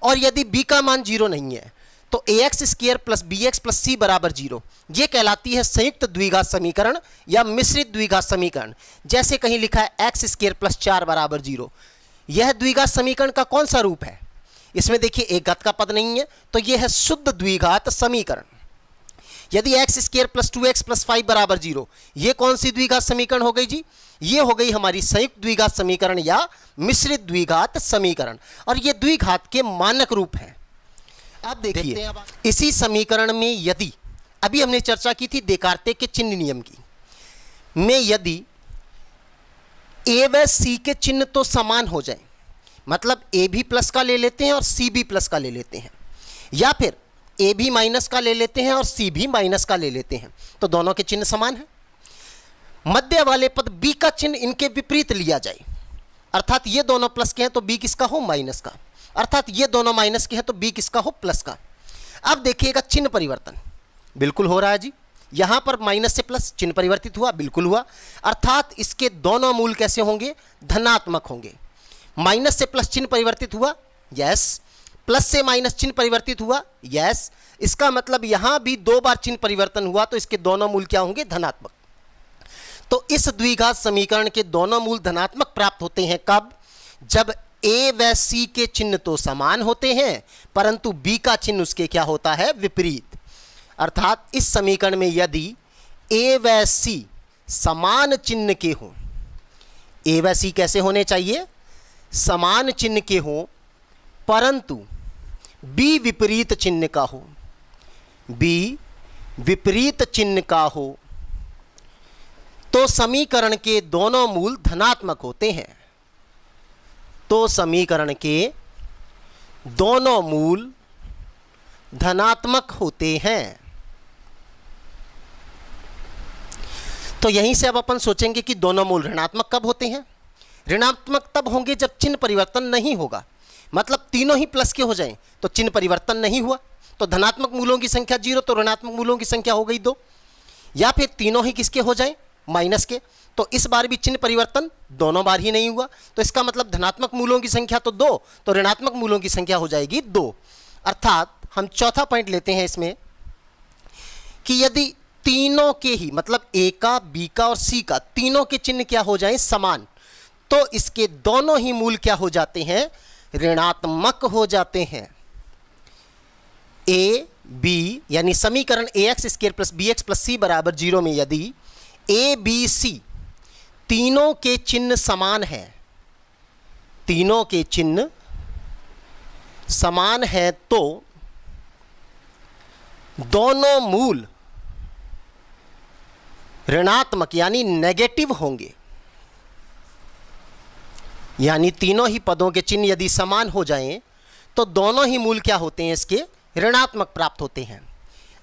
[SPEAKER 1] और यदि b का मान 0 नहीं है तो ax square plus bx plus c बराबर 0, यह कहलाती है संयुक्त द्विघात समीकरण या मिश्रित द्विघात समीकरण। जैसे कहीं लिखा है x स्क्वायर प्लस 4 बराबर 0, यह द्विघात समीकरण का कौन सा रूप है, इसमें देखिए एक घात का पद नहीं है, तो यह है शुद्ध द्विघात समीकरण। यदि x square plus 2x plus 5 बराबर 0, यह कौन सी द्विघात समीकरण हो गई जी, ये हो गई हमारी संयुक्त द्विघात समीकरण या मिश्रित द्विघात समीकरण, और ये द्विघात के मानक रूप हैं। अब देखिए इसी समीकरण में यदि, अभी हमने चर्चा की थी देकार्ते के चिन्ह नियम की, में यदि a व c के चिन्ह तो समान हो जाए, मतलब a भी प्लस का ले लेते हैं और c भी प्लस का ले लेते हैं, या फिर a भी माइनस का ले लेते हैं और c भी माइनस का ले लेते हैं, तो दोनों के चिन्ह समान हैं। मध्य वाले पद b का चिन्ह इनके विपरीत लिया जाए, अर्थात ये दोनों प्लस के हैं तो b किसका हो, माइनस का, अर्थात ये दोनों माइनस के हैं तो b किसका हो, प्लस का। अब देखिएगा चिन्ह परिवर्तन बिल्कुल हो रहा है जी, यहां पर माइनस से प्लस चिन्ह परिवर्तित हुआ, बिल्कुल हुआ, अर्थात इसके दोनों मूल कैसे होंगे, धनात्मक होंगे। माइनस से प्लस चिन्ह परिवर्तित हुआ, यस, प्लस से माइनस चिन्ह परिवर्तित हुआ, यस, इसका मतलब यहां भी 2 बार चिन्ह परिवर्तन हुआ, तो इसके दोनों मूल क्या होंगे, धनात्मक। तो इस द्विघात समीकरण के दोनों मूल धनात्मक प्राप्त होते हैं कब, जब a व c के चिन्ह तो समान होते हैं परंतु b का चिन्ह उसके क्या होता है, विपरीत। अर्थात इस समीकरण में यदि a व c समान चिन्ह के हों, a व c कैसे होने चाहिए, समान चिन्ह के हों, परंतु b विपरीत चिन्ह का हो, b विपरीत चिन्ह का हो, तो समीकरण के दोनों मूल धनात्मक होते हैं, तो समीकरण के दोनों मूल धनात्मक होते हैं। तो यहीं से अब अपन सोचेंगे कि दोनों मूल ऋणात्मक कब होते हैं, ऋणात्मक तब होंगे जब चिन्ह परिवर्तन नहीं होगा, मतलब तीनों ही प्लस के हो जाएं तो चिन्ह परिवर्तन नहीं हुआ, तो धनात्मक मूलों की संख्या 0 तो ऋणात्मक मूलों की संख्या हो गई 2, या फिर तीनों ही किसके हो जाएं, माइनस के, तो इस बार भी चिन्ह परिवर्तन दोनों बार ही नहीं हुआ, तो इसका मतलब धनात्मक मूलों की संख्या तो 2, तो ऋणात्मक मूलों की संख्या हो जाएगी 2। अर्थात हम चौथा पॉइंट लेते हैं इसमें कि यदि तीनों के ही, मतलब a का, b का और c का, तीनों के चिन्ह क्या हो जाएं, समान, तो इसके दोनों ही मूल क्या हो जाते हैं, ऋणात्मक हो जाते हैं। a b यानी समीकरण ax square plus bx plus c बराबर 0 में यदि a b c तीनों के चिन्ह समान है, तीनों के चिन्ह समान है तो दोनों मूल ऋणात्मक यानी नेगेटिव होंगे। यानी तीनों ही पदों के चिन्ह यदि समान हो जाएं तो दोनों ही मूल क्या होते हैं, इसके ऋणात्मक प्राप्त होते हैं।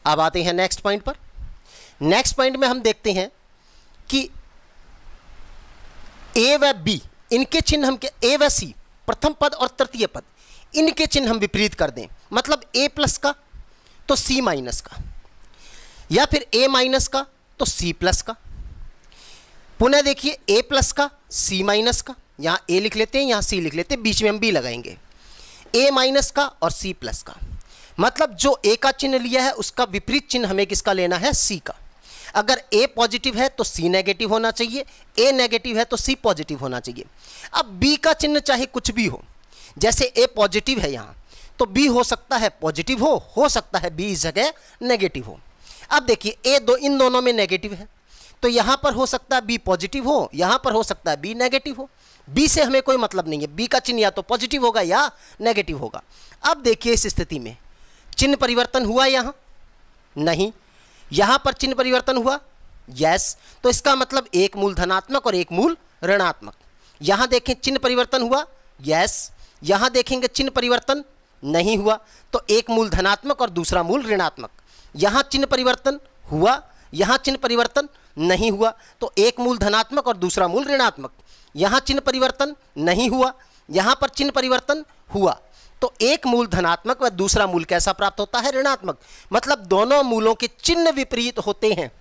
[SPEAKER 1] अब आते हैं नेक्स्ट पॉइंट पर। नेक्स्ट पॉइंट में हम देखते हैं कि ए व बी इनके चिन्ह हम ए व सी प्रथम पद और तृतीय पद इनके चिन्ह हम विपरीत कर दें, मतलब ए प्लस का तो सी माइनस का, या फिर ए माइनस का तो सी प्लस का। पुनः देखिए ए प्लस का सी माइनस का, यहां ए लिख लेते हैं, यहां सी लिख लेते हैं, बीच में हम बी लगाएंगे। ए माइनस का और सी प्लस का, मतलब जो ए का चिन्ह लिया है उसका विपरीत चिन्ह हमें किसका लेना है, सी का। अगर ए पॉजिटिव है तो सी नेगेटिव होना चाहिए, ए नेगेटिव है तो सी पॉजिटिव होना चाहिए। अब बी का चिन्ह चाहे कुछ भी हो, जैसे ए पॉजिटिव है यहाँ तो बी हो सकता है पॉजिटिव हो सकता है बी इस जगह नेगेटिव हो। अब देखिए ए इन दोनों में नेगेटिव है तो यहाँ पर हो सकता है बी पॉजिटिव हो, यहाँ पर हो सकता है बी नेगेटिव हो। बी से हमें कोई मतलब नहीं है, बी का चिन्ह या तो पॉजिटिव होगा या नेगेटिव होगा। अब देखिए इस स्थिति में चिन्ह परिवर्तन हुआ, यहाँ नहीं, यहाँ पर चिन्ह परिवर्तन हुआ, यस, तो इसका मतलब एक मूल धनात्मक और एक मूल ऋणात्मक। यहाँ देखें चिन्ह परिवर्तन हुआ, यस, यहाँ देखेंगे चिन्ह परिवर्तन नहीं हुआ, तो एक मूल धनात्मक और दूसरा मूल ऋणात्मक। यहाँ चिन्ह परिवर्तन हुआ, यहाँ चिन्ह परिवर्तन नहीं हुआ, तो एक मूल धनात्मक और दूसरा मूल ऋणात्मक। यहाँ चिन्ह परिवर्तन नहीं हुआ, यहाँ पर चिन्ह परिवर्तन हुआ, तो एक मूल धनात्मक व दूसरा मूल कैसा प्राप्त होता है, ऋणात्मक। मतलब दोनों मूलों के चिन्ह विपरीत होते हैं।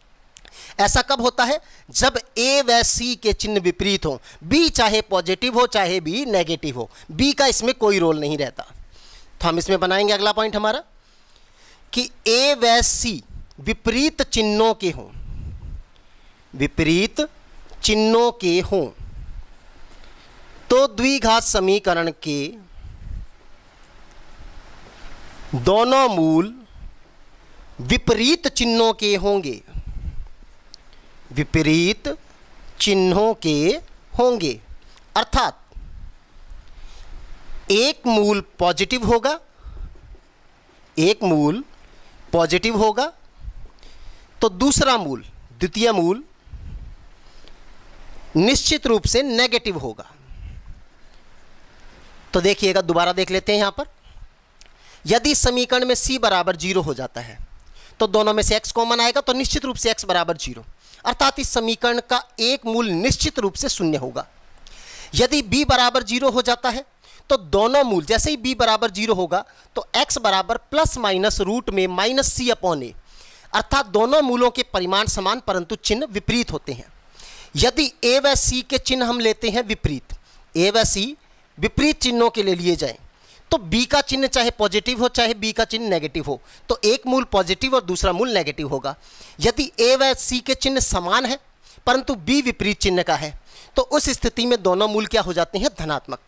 [SPEAKER 1] ऐसा कब होता है, जब ए व सी के चिन्ह विपरीत हो, बी चाहे पॉजिटिव हो चाहे बी नेगेटिव हो, बी का इसमें कोई रोल नहीं रहता। तो हम इसमें बनाएंगे अगला पॉइंट हमारा कि ए व सी विपरीत चिन्हों के हों, विपरीत चिन्हों के हों तो द्विघात समीकरण के दोनों मूल विपरीत चिन्हों के होंगे, विपरीत चिन्हों के होंगे। अर्थात एक मूल पॉजिटिव होगा, एक मूल पॉजिटिव होगा तो दूसरा मूल, द्वितीय मूल निश्चित रूप से नेगेटिव होगा। तो देखिएगा, दोबारा देख लेते हैं यहां पर। यदि समीकरण में c बराबर 0 हो जाता है तो दोनों में से x कॉमन आएगा तो निश्चित रूप से x बराबर 0, अर्थात इस समीकरण का एक मूल निश्चित रूप से शून्य होगा। यदि b बराबर 0 हो जाता है तो दोनों मूल, जैसे ही b बराबर 0 होगा तो x बराबर प्लस माइनस रूट में माइनस c अपॉन ए, अर्थात दोनों मूलों के परिमाण समान परंतु चिन्ह विपरीत होते हैं। यदि a व c के चिन्ह हम लेते हैं विपरीत, a व c विपरीत चिन्हों के लिए लिए जाएं तो b का चिन्ह चाहे पॉजिटिव हो चाहे b का चिन्ह नेगेटिव हो, तो एक मूल पॉजिटिव और दूसरा मूल नेगेटिव होगा। यदि a व c के चिन्ह समान है परंतु b विपरीत चिन्ह का है तो उस स्थिति में दोनों मूल क्या हो जाते हैं, धनात्मक।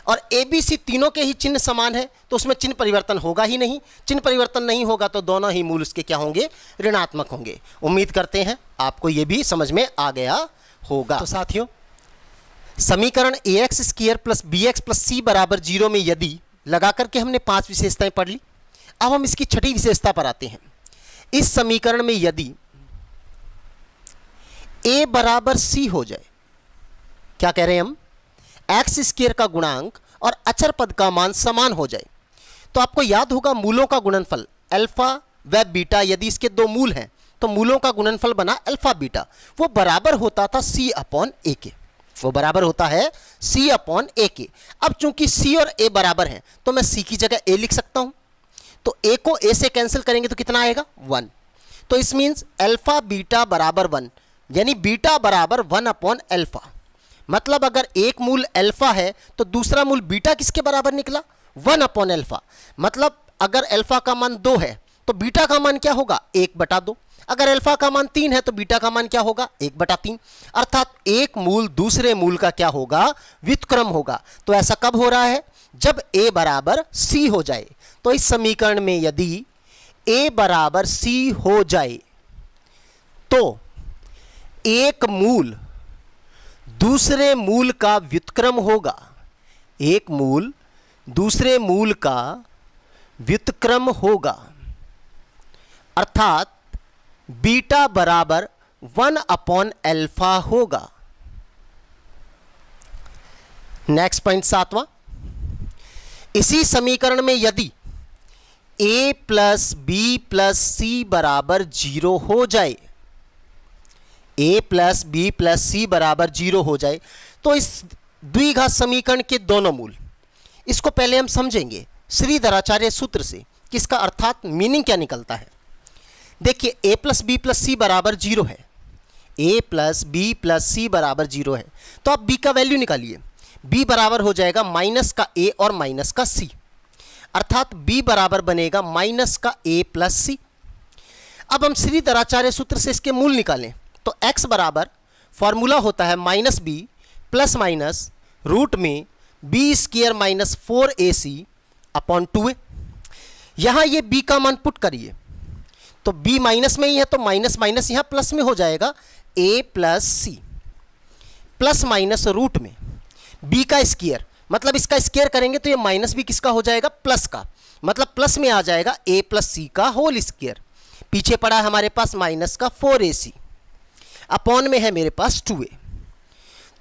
[SPEAKER 1] और a b c तीनों के ही चिन्ह समान है तो उसमें चिन्ह परिवर्तन होगा ही नहीं, चिन्ह परिवर्तन नहीं होगा तो दोनों ही मूल उसके क्या होंगे, ऋणात्मक होंगे। उम्मीद करते हैं आपको ये भी समझ में आ गया होगा। तो साथियों, समीकरण ax square plus bx plus c बराबर 0 में यदि लगा करके हमने 5 विशेषताएं पढ़ ली। अब हम इसकी छठी विशेषता पर आते हैं। इस समीकरण में यदि a बराबर c हो जाए, क्या कह रहे हैं हम, एक्स स्क्वायर का गुणांक और अचर पद का मान समान हो जाए, तो आपको याद होगा मूलों का गुणनफल अल्फा व बीटा, यदि इसके दो मूल हैं तो मूलों का गुणनफल बना अल्फा बीटा, वो बराबर होता था c अपॉन ए के, वो बराबर होता है c अपॉन ए के। अब चूंकि c और a बराबर हैं तो मैं c की जगह a लिख सकता हूं, तो a को a से कैंसिल करेंगे तो कितना आएगा, 1। तो इस मीन्स अल्फा बीटा बराबर 1, यानी बीटा बराबर 1 अपॉन अल्फा। मतलब अगर एक मूल अल्फा है तो दूसरा मूल बीटा किसके बराबर निकला, 1 अपॉन अल्फा। मतलब अगर अल्फा का मान 2 है तो बीटा का मान क्या होगा, 1/2। अगर अल्फा का मान 3 है तो बीटा का मान क्या होगा, 1/3। अर्थात एक मूल दूसरे मूल का क्या होगा, व्युत्क्रम होगा। तो ऐसा कब हो रहा है, जब a बराबर c हो जाए। तो इस समीकरण में यदि a बराबर c हो जाए तो एक मूल दूसरे मूल का व्युत्क्रम होगा, एक मूल दूसरे मूल का व्युत्क्रम होगा, अर्थात बीटा बराबर 1/अल्फा होगा। नेक्स्ट पॉइंट 7वां, इसी समीकरण में यदि a plus B plus C बराबर 0 हो जाए, a plus B plus C बराबर 0 हो जाए, तो इस द्विघात समीकरण के दोनों मूल, इसको पहले हम समझेंगे श्रीधराचार्य सूत्र से कि इसका अर्थात मीनिंग क्या निकलता है। देखिए a plus B plus C बराबर 0 है, a plus B plus C बराबर 0 है, तो आप b का वैल्यू निकालिए। b बराबर हो जाएगा माइनस का a और माइनस का c, अर्थात b बराबर बनेगा माइनस का a प्लस सी। अब हम श्रीधराचार्य सूत्र से इसके मूल निकालें तो x बराबर फॉर्मूला होता है minus B plus minus root में B square minus 4ac upon 2a। यहाँ ये b का मान पुट करिए तो b माइनस में ही है तो माइनस माइनस यहाँ प्लस में हो जाएगा, a plus C plus minus root में b का स्क्वायर, मतलब इसका स्क्वायर करेंगे तो ये माइनस भी किसका हो जाएगा, प्लस का, मतलब प्लस में आ जाएगा a प्लस सी का होल स्क्वायर। पीछे पड़ा है हमारे पास माइनस का 4ac, अपॉन में है मेरे पास 2a।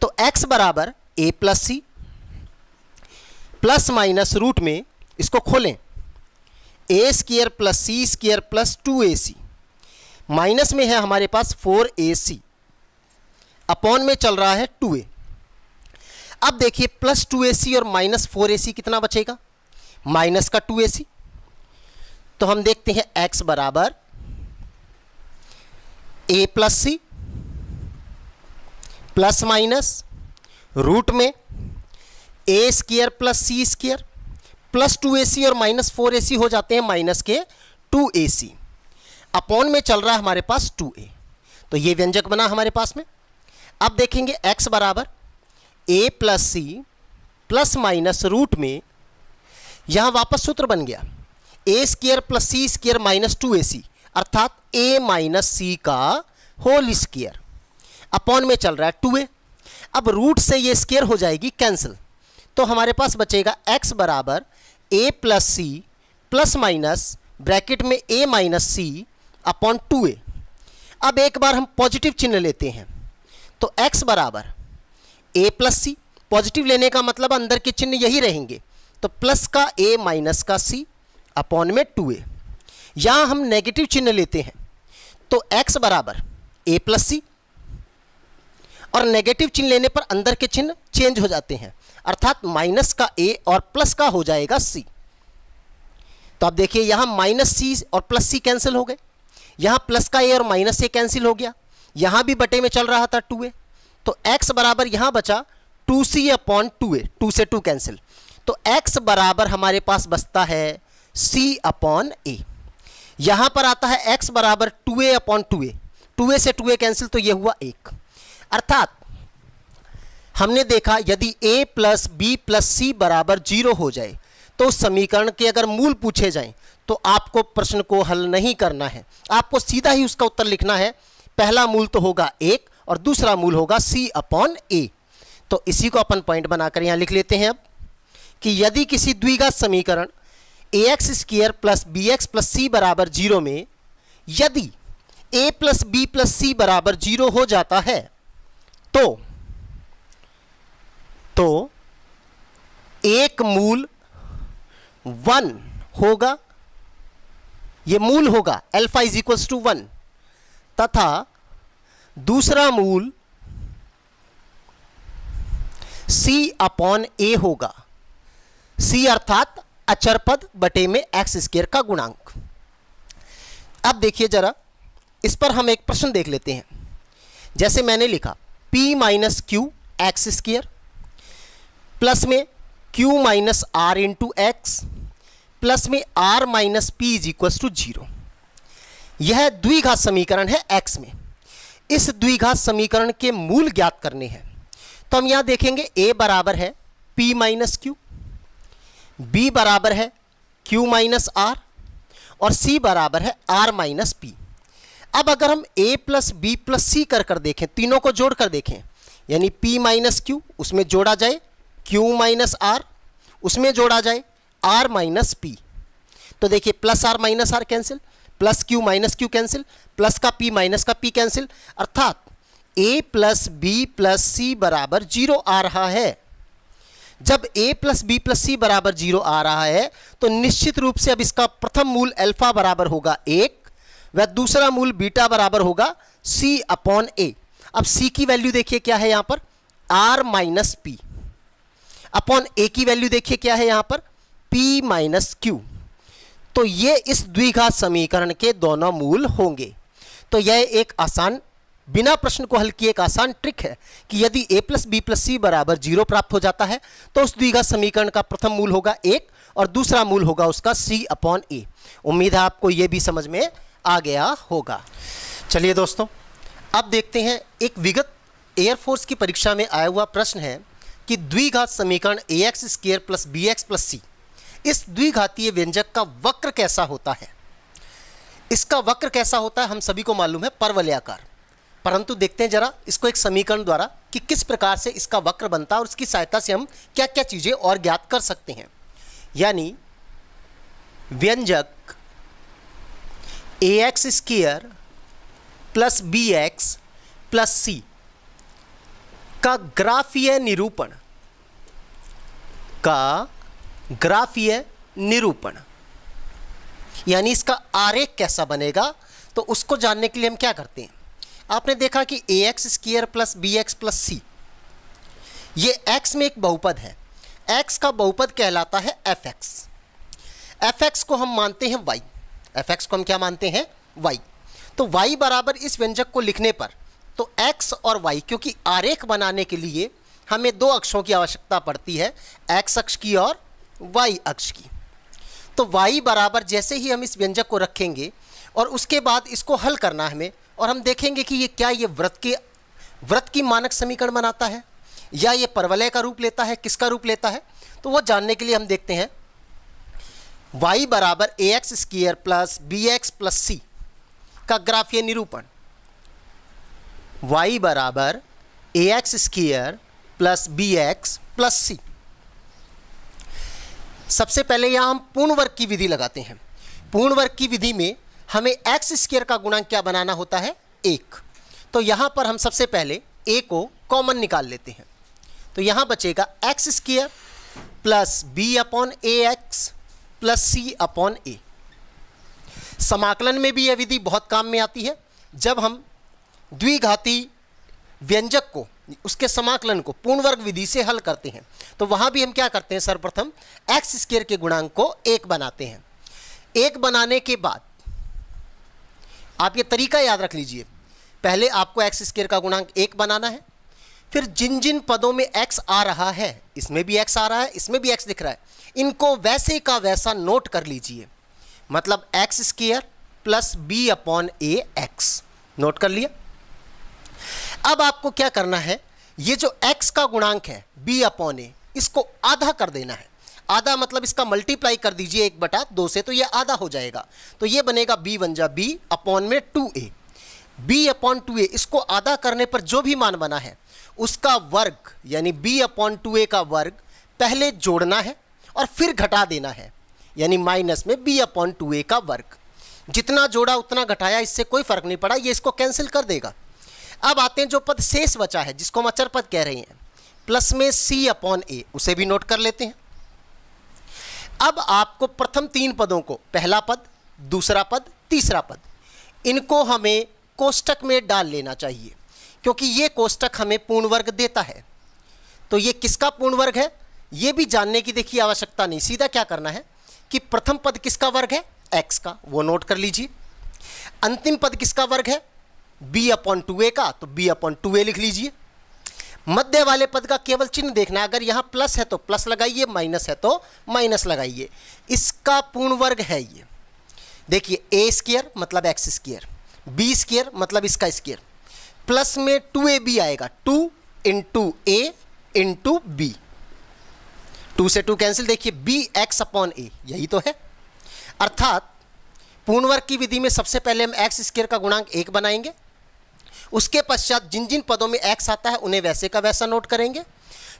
[SPEAKER 1] तो x बराबर a plus C plus minus root में, इसको खोलें, a square plus C square plus 2ac, minus में है हमारे पास 4ac, अपॉन में चल रहा है 2a। अब देखिए प्लस 2ac और माइनस 4ac कितना बचेगा, माइनस का 2ac। तो हम देखते हैं x बराबर a plus C plus minus root में a square plus C square plus 2ac और माइनस 4ac हो जाते हैं माइनस के 2ac, अपॉन में चल रहा है हमारे पास 2a। तो ये व्यंजक बना हमारे पास में। अब देखेंगे x बराबर a plus C plus minus root में, यहाँ वापस सूत्र बन गया a square plus C square minus 2ac, अर्थात a माइनस सी का होल स्क्वायर, अपॉन में चल रहा है 2a। अब रूट से ये स्क्वायर हो जाएगी कैंसिल, तो हमारे पास बचेगा x बराबर a plus C plus minus bracket में a minus C upon 2a। अब एक बार हम पॉजिटिव चिन्ह लेते हैं तो x बराबर a प्लस सी, पॉजिटिव लेने का मतलब अंदर के चिन्ह यही रहेंगे, तो प्लस का a माइनस का c अपॉन में 2a। यहाँ हम नेगेटिव चिन्ह लेते हैं तो x बराबर a प्लस सी, और नेगेटिव चिन्ह लेने पर अंदर के चिन्ह चेंज हो जाते हैं, अर्थात माइनस का a और प्लस का हो जाएगा c। तो अब देखिए यहाँ माइनस c और प्लस c कैंसिल हो गए, यहाँ प्लस का a और माइनस a कैंसिल हो गया, यहाँ भी बटे में चल रहा था 2a, तो x बराबर यहाँ बचा 2c अपॉन 2a, 2 से 2 कैंसिल, तो x बराबर हमारे पास बचता है c अपॉन a। यहाँ पर आता है x बराबर 2a अपॉन 2a, 2a से 2a कैंसिल, तो ये हुआ 1। अर्थात हमने देखा यदि a plus B plus C बराबर 0 हो जाए तो उस समीकरण के अगर मूल पूछे जाएं तो आपको प्रश्न को हल नहीं करना है, आपको सीधा ही उसका उत्तर लिखना है। पहला मूल तो होगा 1 और दूसरा मूल होगा c अपॉन a। तो इसी को अपन पॉइंट बनाकर यहाँ लिख लेते हैं अब कि यदि किसी द्विघात समीकरण ax square plus bx plus C बराबर 0 में यदि a plus B plus C बराबर 0 हो जाता है तो एक मूल 1 होगा, ये मूल होगा अल्फा इज इक्वल्स टू 1, तथा दूसरा मूल c अपॉन a होगा, c अर्थात अचर पद बटे में एक्स स्क्वायर का गुणांक। अब देखिए जरा इस पर हम एक प्रश्न देख लेते हैं। जैसे मैंने लिखा p minus Q X square plus में q minus R into X plus में r minus P is equal to 0। यह द्विघात समीकरण है x में। इस द्विघात समीकरण के मूल ज्ञात करने हैं तो हम यहां देखेंगे a बराबर है p माइनस क्यू, b बराबर है q माइनस आर और c बराबर है r माइनस पी। अब अगर हम a प्लस बी प्लस सी कर देखें, तीनों को जोड़ कर देखें, यानी p माइनस क्यू उसमें जोड़ा जाए q माइनस आर, उसमें जोड़ा जाए आर माइनस पी। तो देखिए plus R minus R cancel, plus Q minus Q cancel, plus का पी माइनस का पी कैंसिल, अर्थात A plus B plus C बराबर 0 आ रहा है। जब a plus B plus C बराबर 0 आ रहा है तो निश्चित रूप से अब इसका प्रथम मूल अल्फा बराबर होगा 1 व दूसरा मूल बीटा बराबर होगा c अपॉन a। अब c की वैल्यू देखिए क्या है यहां पर, r minus P, upon a की वैल्यू देखिए क्या है यहां पर, p माइनस क्यू। तो ये इस द्विघात समीकरण के दोनों मूल होंगे। तो यह एक आसान, बिना प्रश्न को हल किए एक आसान ट्रिक है कि यदि a plus B plus C बराबर 0 प्राप्त हो जाता है तो उस द्विघात समीकरण का प्रथम मूल होगा 1 और दूसरा मूल होगा उसका c अपॉन a। उम्मीद है आपको यह भी समझ में आ गया होगा। चलिए दोस्तों, अब देखते हैं एक विगत एयरफोर्स की परीक्षा में आया हुआ प्रश्न है कि द्विघात समीकरण ax square plus bx plus C, इस द्विघातीय व्यंजक का वक्र कैसा होता है। इसका वक्र कैसा होता है हम सभी को मालूम है, परवलयाकार। परंतु देखते हैं जरा इसको एक समीकरण द्वारा कि किस प्रकार से इसका वक्र बनता है और उसकी सहायता से हम क्या क्या चीजें और ज्ञात कर सकते हैं। यानी व्यंजक ax square plus bx plus C का ग्राफीय निरूपण, यानी इसका आरेख कैसा बनेगा, तो उसको जानने के लिए हम क्या करते हैं। आपने देखा कि ax square plus bx plus C, ये x में एक बहुपद है, x का बहुपद कहलाता है fx। fx को हम मानते हैं y, fx को हम क्या मानते हैं, y। तो y बराबर इस व्यंजक को लिखने पर तो x और y, क्योंकि आरेख बनाने के लिए हमें दो अक्षों की आवश्यकता पड़ती है, x अक्ष की और y अक्ष की। तो y बराबर जैसे ही हम इस व्यंजक को रखेंगे और उसके बाद इसको हल करना हमें, और हम देखेंगे कि ये क्या ये वृत्त की मानक समीकरण बनाता है या ये परवलय का रूप लेता है, किसका रूप लेता है, तो वो जानने के लिए हम देखते हैं y बराबर ax square plus bx plus C का ग्राफीय निरूपण। y बराबर ax square plus bx plus C. सबसे पहले यहां हम पूर्ण वर्ग की विधि लगाते हैं। पूर्ण वर्ग की विधि में हमें x स्क्वायर का गुणांक क्या बनाना होता है, 1। तो यहां पर हम सबसे पहले a को कॉमन निकाल लेते हैं। तो यहां बचेगा x square plus b upon A X plus C upon A. समाकलन में भी यह विधि बहुत काम में आती है। जब हम द्विघाती व्यंजक को, उसके समाकलन को पूर्ण वर्ग विधि से हल करते हैं तो वहां भी हम क्या करते हैं, सर्वप्रथम एक्स स्क्वायर के गुणांक को 1 बनाते हैं। 1 बनाने के बाद आप ये तरीका याद रख लीजिए, पहले आपको एक्स स्क्वायर का गुणांक 1 बनाना है, फिर जिन जिन पदों में x आ रहा है, इसमें भी x आ रहा है, इसमें भी x दिख रहा है, इनको वैसे का वैसा नोट कर लीजिए। मतलब X square plus B upon A X note कर लिया। अब आपको क्या करना है, ये जो x का गुणांक है b अपॉन ए, इसको आधा कर देना है। आधा मतलब इसका मल्टीप्लाई कर दीजिए 1/2 से, तो ये आधा हो जाएगा। तो ये बनेगा b बन जा b अपॉन में 2a, b अपॉन 2a। इसको आधा करने पर जो भी मान बना है उसका वर्ग, यानी b अपॉन 2a का वर्ग पहले जोड़ना है और फिर घटा देना है, यानी माइनस में b अपॉन 2a का वर्ग। जितना जोड़ा उतना घटाया, इससे कोई फर्क नहीं पड़ा, ये इसको कैंसिल कर देगा। अब आते हैं जो पद शेष बचा है, जिसको हम अचर पद कह रहे हैं, प्लस में c अपॉन a, उसे भी नोट कर लेते हैं। अब आपको प्रथम 3 पदों को, पहला पद, दूसरा पद, तीसरा पद, इनको हमें कोष्टक में डाल लेना चाहिए, क्योंकि ये कोष्टक हमें पूर्ण वर्ग देता है। तो ये किसका पूर्ण वर्ग है ये भी जानने की देखिए आवश्यकता नहीं, सीधा क्या करना है कि प्रथम पद किसका वर्ग है, x का, वो नोट कर लीजिए। अंतिम पद किसका वर्ग है, b अपॉन 2a का, तो b अपॉन 2a लिख लीजिए। मध्य वाले पद का केवल चिन्ह देखना, अगर यहां प्लस है तो प्लस लगाइए, माइनस है तो माइनस लगाइए। इसका पूर्ण वर्ग है ये, देखिए a स्क्वायर मतलब x स्क्वायर, b स्क्वायर मतलब इसका स्क्वायर, प्लस में 2ab आएगा, 2 इंटू a इंटू b, 2 से 2 कैंसिल, देखिए bx अपॉन a, यही तो है। अर्थात पूर्ण वर्ग की विधि में सबसे पहले हम एक्स स्क्वायर का गुणांक 1 बनाएंगे, उसके पश्चात जिन जिन पदों में x आता है उन्हें वैसे का वैसा नोट करेंगे,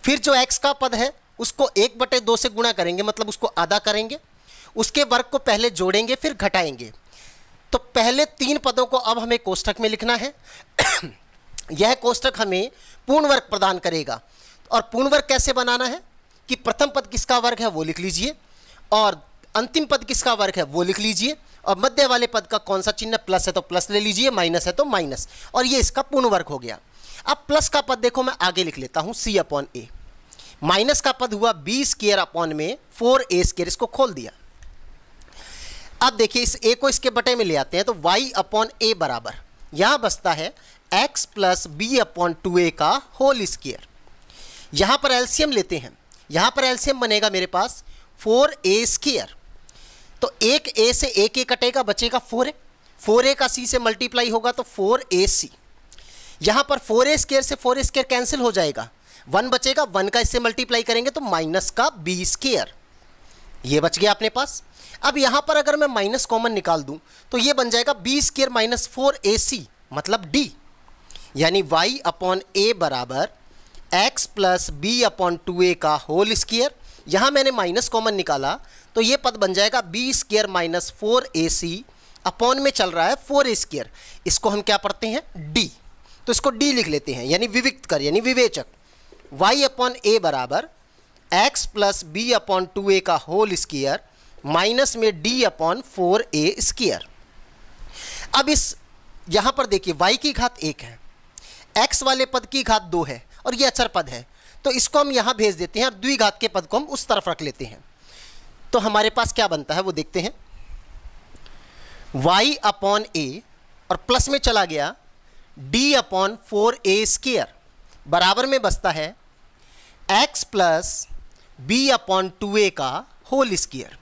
[SPEAKER 1] फिर जो x का पद है उसको 1/2 से गुणा करेंगे, मतलब उसको आधा करेंगे, उसके वर्ग को पहले जोड़ेंगे फिर घटाएंगे। तो पहले 3 पदों को अब हमें कोष्ठक में लिखना है। यह कोष्ठक हमें पूर्ण वर्ग प्रदान करेगा। और पूर्ण वर्ग कैसे बनाना है कि प्रथम पद किसका वर्ग है वो लिख लीजिए, और अंतिम पद किसका वर्ग है वो लिख लीजिए, और मध्य वाले पद का कौन सा चिन्ह, प्लस है तो प्लस ले लीजिए, माइनस है तो माइनस, और ये इसका पूर्ण वर्ग हो गया। अब प्लस का पद देखो मैं आगे लिख लेता हूं c/a, माइनस का पद हुआ b² 4a², इसको खोल दिया। अब देखिए इस a को इसके बटे में ले आते हैं तो y/a बराबर यहां बचता है x + b/2a का होल स्क्वायर। यहां पर एलसीएम लेते हैं, यहां पर एलसीएम बनेगा मेरे पास 4a²। तो एक a से एक a कटेगा, बचेगा 4a, 4a का c से मल्टीप्लाई होगा तो 4ac। यहां पर 4a² से 4a² कैंसिल हो जाएगा, 1 बचेगा, 1 का इससे मल्टीप्लाई करेंगे तो माइनस का b², ये बच गया अपने पास। अब यहां पर अगर मैं माइनस कॉमन निकाल दूं तो ये बन जाएगा b² - 4ac मतलब d, यानी y/a बराबर x + b/2a का होल स्क्वायर। यहां मैंने माइनस कॉमन निकाला तो ये पद बन जाएगा b² - 4ac, अपॉन में चल रहा है 4a², इसको हम क्या पढ़ते हैं d, तो इसको d लिख लेते हैं, यानी विविक्त कर यानी विवेचक। y/a बराबर x + b/2a का होल स्क्वायर माइनस में d/4a²। अब इस यहां पर देखिए y की घात 1 है, x वाले पद की घात 2 है, और ये अचर पद है, तो इसको हम यहां भेज देते हैं और द्विघात के पद को हम उस तरफ रख लेते हैं। तो हमारे पास क्या बनता है वो देखते हैं, y/a और प्लस में चला गया d/4a² बराबर में बचता है x + b/2a का होल स्क्वायर।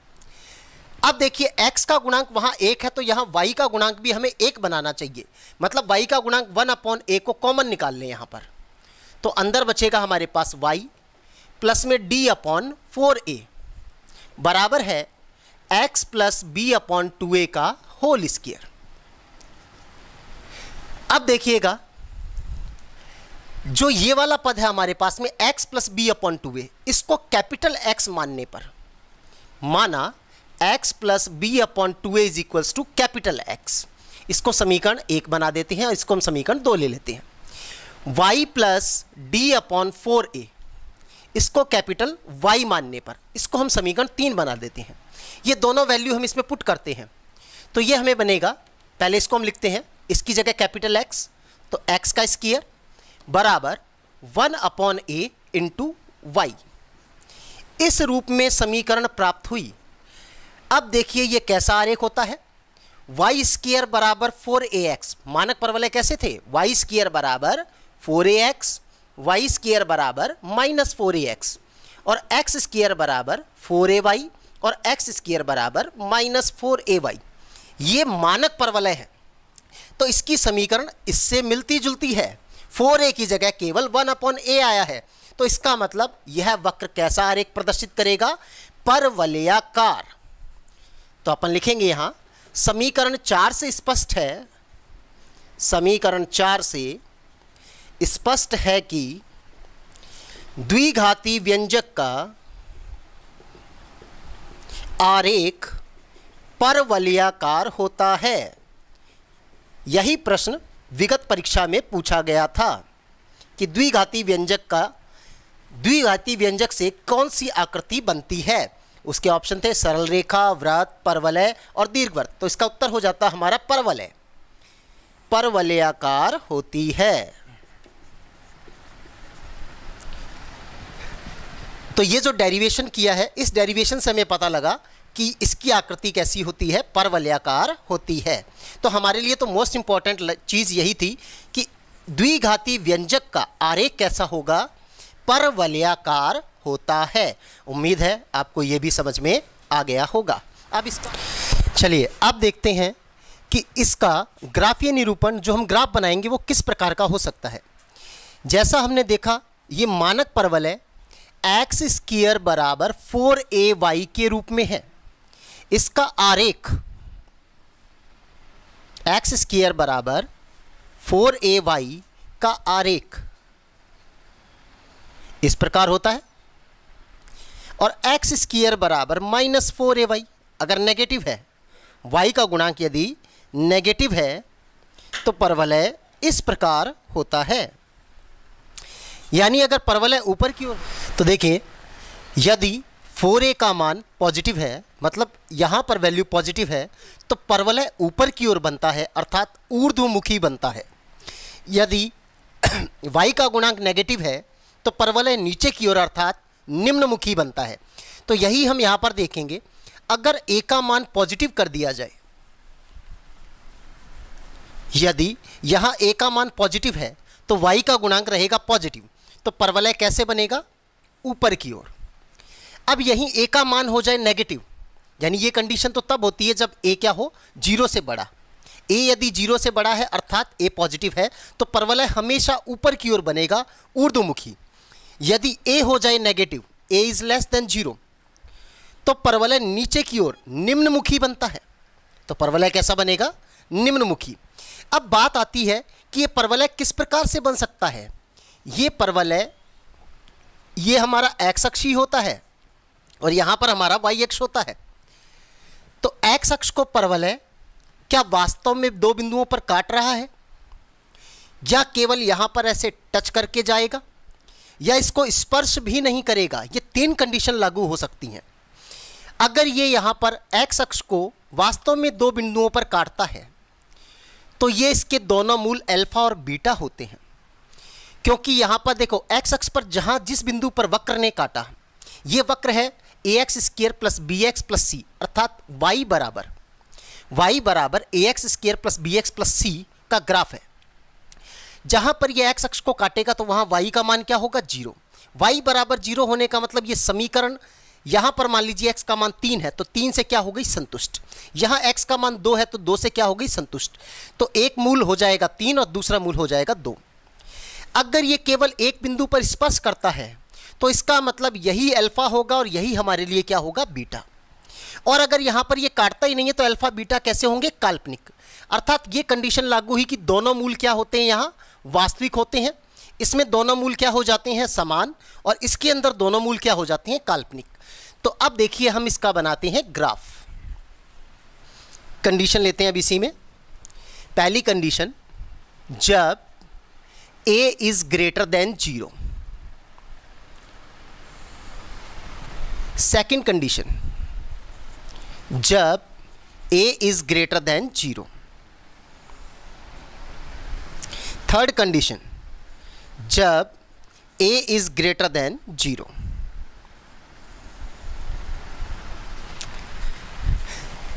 [SPEAKER 1] अब देखिए x का गुणांक वहां 1 है तो यहां y का गुणांक भी हमें 1 बनाना चाहिए, मतलब y का गुणांक 1/a को कॉमन निकाल लें यहां पर, तो अंदर बचेगा हमारे पास y प्लस में d/4a बराबर है x + b/2a का होल स्क्वायर। अब देखिएगा जो ये वाला पद है हमारे पास में x + b/2a, इसको कैपिटल X मानने पर माना x + b/2a = कैपिटल X, इसको समीकरण 1 बना देते हैं और इसको हम समीकरण 2 ले लेते हैं। y + d/4a, इसको कैपिटल Y मानने पर इसको हम समीकरण 3 बना देते हैं। ये दोनों वैल्यू हम इसमें पुट करते हैं तो ये हमें बनेगा, पहले इसको हम लिखते हैं, इसकी जगह कैपिटल X, तो x का स्क्वायर बराबर 1/a × y। इस रूप में समीकरण प्राप्त हुई। अब देखिए ये कैसा आरेख होता है, y² बराबर 4ax, मानक परवलय कैसे थे, y² बराबर 4ax, y² बराबर -4ax, और x² बराबर 4ay और x² बराबर -4ay, ये मानक परवलय है। तो इसकी समीकरण इससे मिलती जुलती है, 4a की जगह केवल 1/a आया है, तो इसका मतलब यह वक्र कैसा आरेख प्रदर्शित करेगा, परवलयाकार। तो अपन लिखेंगे यहां समीकरण 4 से स्पष्ट है, समीकरण 4 से स्पष्ट है कि द्विघाती व्यंजक का आरेख परवलयाकार होता है। यही प्रश्न विगत परीक्षा में पूछा गया था कि द्विघाती व्यंजक से कौन सी आकृति बनती है। उसके ऑप्शन थे सरल रेखा, वृत्त, परवलय और दीर्घवृत्त। तो इसका उत्तर हो जाता हमारा परवलय, परवलयाकार होती है। तो ये जो डेरिवेशन किया है, इस डेरिवेशन से हमें पता लगा कि इसकी आकृति कैसी होती है, परवलयाकार होती है। तो हमारे लिए तो मोस्ट इंपॉर्टेंट चीज़ यही थी कि द्विघाती व्यंजक का आरेख कैसा होगा, परवलयाकार होता है। उम्मीद है आपको ये भी समझ में आ गया होगा। अब इसका चलिए अब देखते हैं कि इसका ग्राफीय निरूपण जो हम ग्राफ बनाएंगे वो किस प्रकार का हो सकता है। जैसा हमने देखा ये मानक परवलय x² बराबर 4ay के रूप में है। इसका आरेख x² बराबर 4ay का आरेख इस प्रकार होता है। और एक्स स्क्वायर बराबर -4ay। अगर नेगेटिव है, y का गुणांक यदि नेगेटिव है तो परवलय इस प्रकार होता है। यानी अगर परवलय ऊपर की ओर, तो देखिए यदि 4a का मान पॉजिटिव है, मतलब यहाँ पर वैल्यू पॉजिटिव है, तो परवलय ऊपर की ओर बनता है, अर्थात ऊर्ध्वमुखी बनता है। यदि y का गुणांक नेगेटिव है तो परवलय नीचे की ओर अर्थात निम्नमुखी बनता है। तो यही हम यहाँ पर देखेंगे। अगर a का मान पॉजिटिव कर दिया जाए, यदि यहाँ a का मान पॉजिटिव है तो y का गुणांक रहेगा पॉजिटिव, तो परवलय कैसे बनेगा? ऊपर की ओर। अब यहीं a का मान हो जाए नेगेटिव, यानी ये कंडीशन तो तब होती है जब a क्या हो? 0 से बड़ा। a यदि 0 से बड़ा है अर्थात a पॉजिटिव है, तो परवलय हमेशा ऊपर की ओर बनेगा, ऊर्ध्वमुखी। यदि a हो जाए negative, a is less than 0, तो परवलय नीचे की ओर निम्नमुखी बनता है। तो परवलय कैसा बनेगा? निम्नमुखी। अब बात आती है कि ये परवलय किस प्रकार से बन सकता है। ये परवलय, ये हमारा एक्स अक्ष ही होता है और यहाँ पर हमारा वाई अक्ष होता है। तो एक्स अक्ष को परवलय क्या वास्तव में दो बिंदुओं पर काट रहा है, या केवल यहाँ पर ऐसे टच करके जाएगा, या इसको स्पर्श भी नहीं करेगा? ये तीन कंडीशन लागू हो सकती हैं। अगर ये यहाँ पर एक्स अक्ष को वास्तव में दो बिंदुओं पर काटता है तो ये इसके दोनों मूल अल्फा और बीटा होते हैं, क्योंकि यहाँ पर देखो एक्स अक्ष पर जहाँ जिस बिंदु पर वक्र ने काटा, ये वक्र है ax² + bx + c, अर्थात y बराबर ax² + bx + c का ग्राफ है। जहाँ पर ये x अक्ष को काटेगा तो वहाँ y का मान क्या होगा? 0। y बराबर 0 होने का मतलब ये समीकरण, यहाँ पर मान लीजिए x का मान 3 है तो 3 से क्या हो गई? संतुष्ट। यहाँ x का मान 2 है तो 2 से क्या हो गई? संतुष्ट। तो एक मूल हो जाएगा 3 और दूसरा मूल हो जाएगा 2। अगर ये केवल एक बिंदु पर स्पर्श करता है तो इसका मतलब यही अल्फा होगा और यही हमारे लिए क्या होगा? बीटा। और अगर यहाँ पर ये काटता ही नहीं है तो अल्फा बीटा कैसे होंगे? काल्पनिक। अर्थात ये कंडीशन लागू हुई कि दोनों मूल क्या होते हैं? यहाँ वास्तविक होते हैं। इसमें दोनों मूल क्या हो जाते हैं? समान। और इसके अंदर दोनों मूल क्या हो जाते हैं? काल्पनिक। तो अब देखिए हम इसका बनाते हैं ग्राफ। कंडीशन लेते हैं अब इसी में। पहली कंडीशन, जब a is greater than 0। Second condition, जब a is greater than 0। Third condition, जब a इज ग्रेटर देन 0।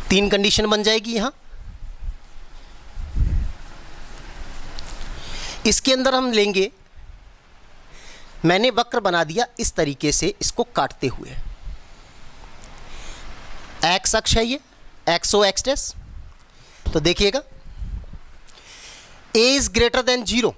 [SPEAKER 1] तीन कंडीशन बन जाएगी यहां। इसके अंदर हम लेंगे, मैंने वक्र बना दिया इस तरीके से इसको काटते हुए। एक्स अक्ष है ये, एक्स ओ एक्स डैश। तो देखिएगा a इज ग्रेटर देन 0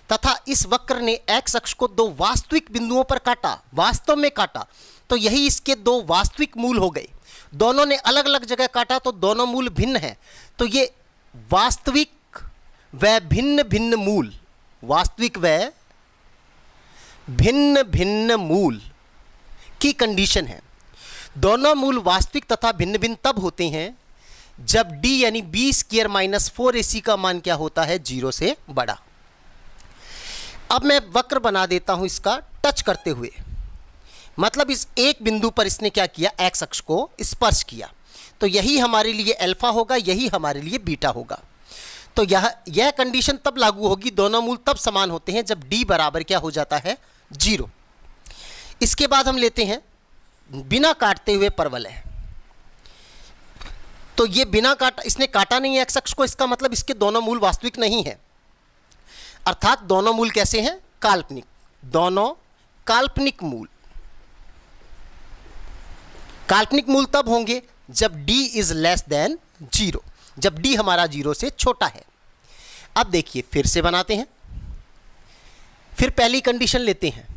[SPEAKER 1] तथा इस वक्र ने एक्स अक्ष को दो वास्तविक बिंदुओं पर काटा, वास्तव में काटा, तो यही इसके दो वास्तविक मूल हो गए। दोनों ने अलग अलग जगह काटा तो दोनों मूल भिन्न हैं। तो ये वास्तविक व भिन्न भिन्न मूल, वास्तविक व भिन्न भिन्न मूल की कंडीशन है। दोनों मूल वास्तविक तथा भिन्न भिन्न तब होते हैं जब d यानी b² - 4ac का मान क्या होता है? 0 से बड़ा। अब मैं वक्र बना देता हूं इसका टच करते हुए, मतलब इस एक बिंदु पर इसने क्या किया? एक्स अक्ष को स्पर्श किया। तो यही हमारे लिए अल्फा होगा, यही हमारे लिए बीटा होगा। तो यह कंडीशन तब लागू होगी, दोनों मूल तब समान होते हैं जब d बराबर क्या हो जाता है? 0। इसके बाद हम लेते हैं बिना काटते हुए परवलय। तो ये बिना काटा, इसने काटा नहीं है एक्स अक्ष को, इसका मतलब इसके दोनों मूल वास्तविक नहीं है, अर्थात दोनों मूल कैसे हैं? काल्पनिक। दोनों काल्पनिक मूल। काल्पनिक मूल तब होंगे जब d इज लेस देन 0, जब d हमारा 0 से छोटा है। अब देखिए फिर से बनाते हैं। फिर पहली कंडीशन लेते हैं,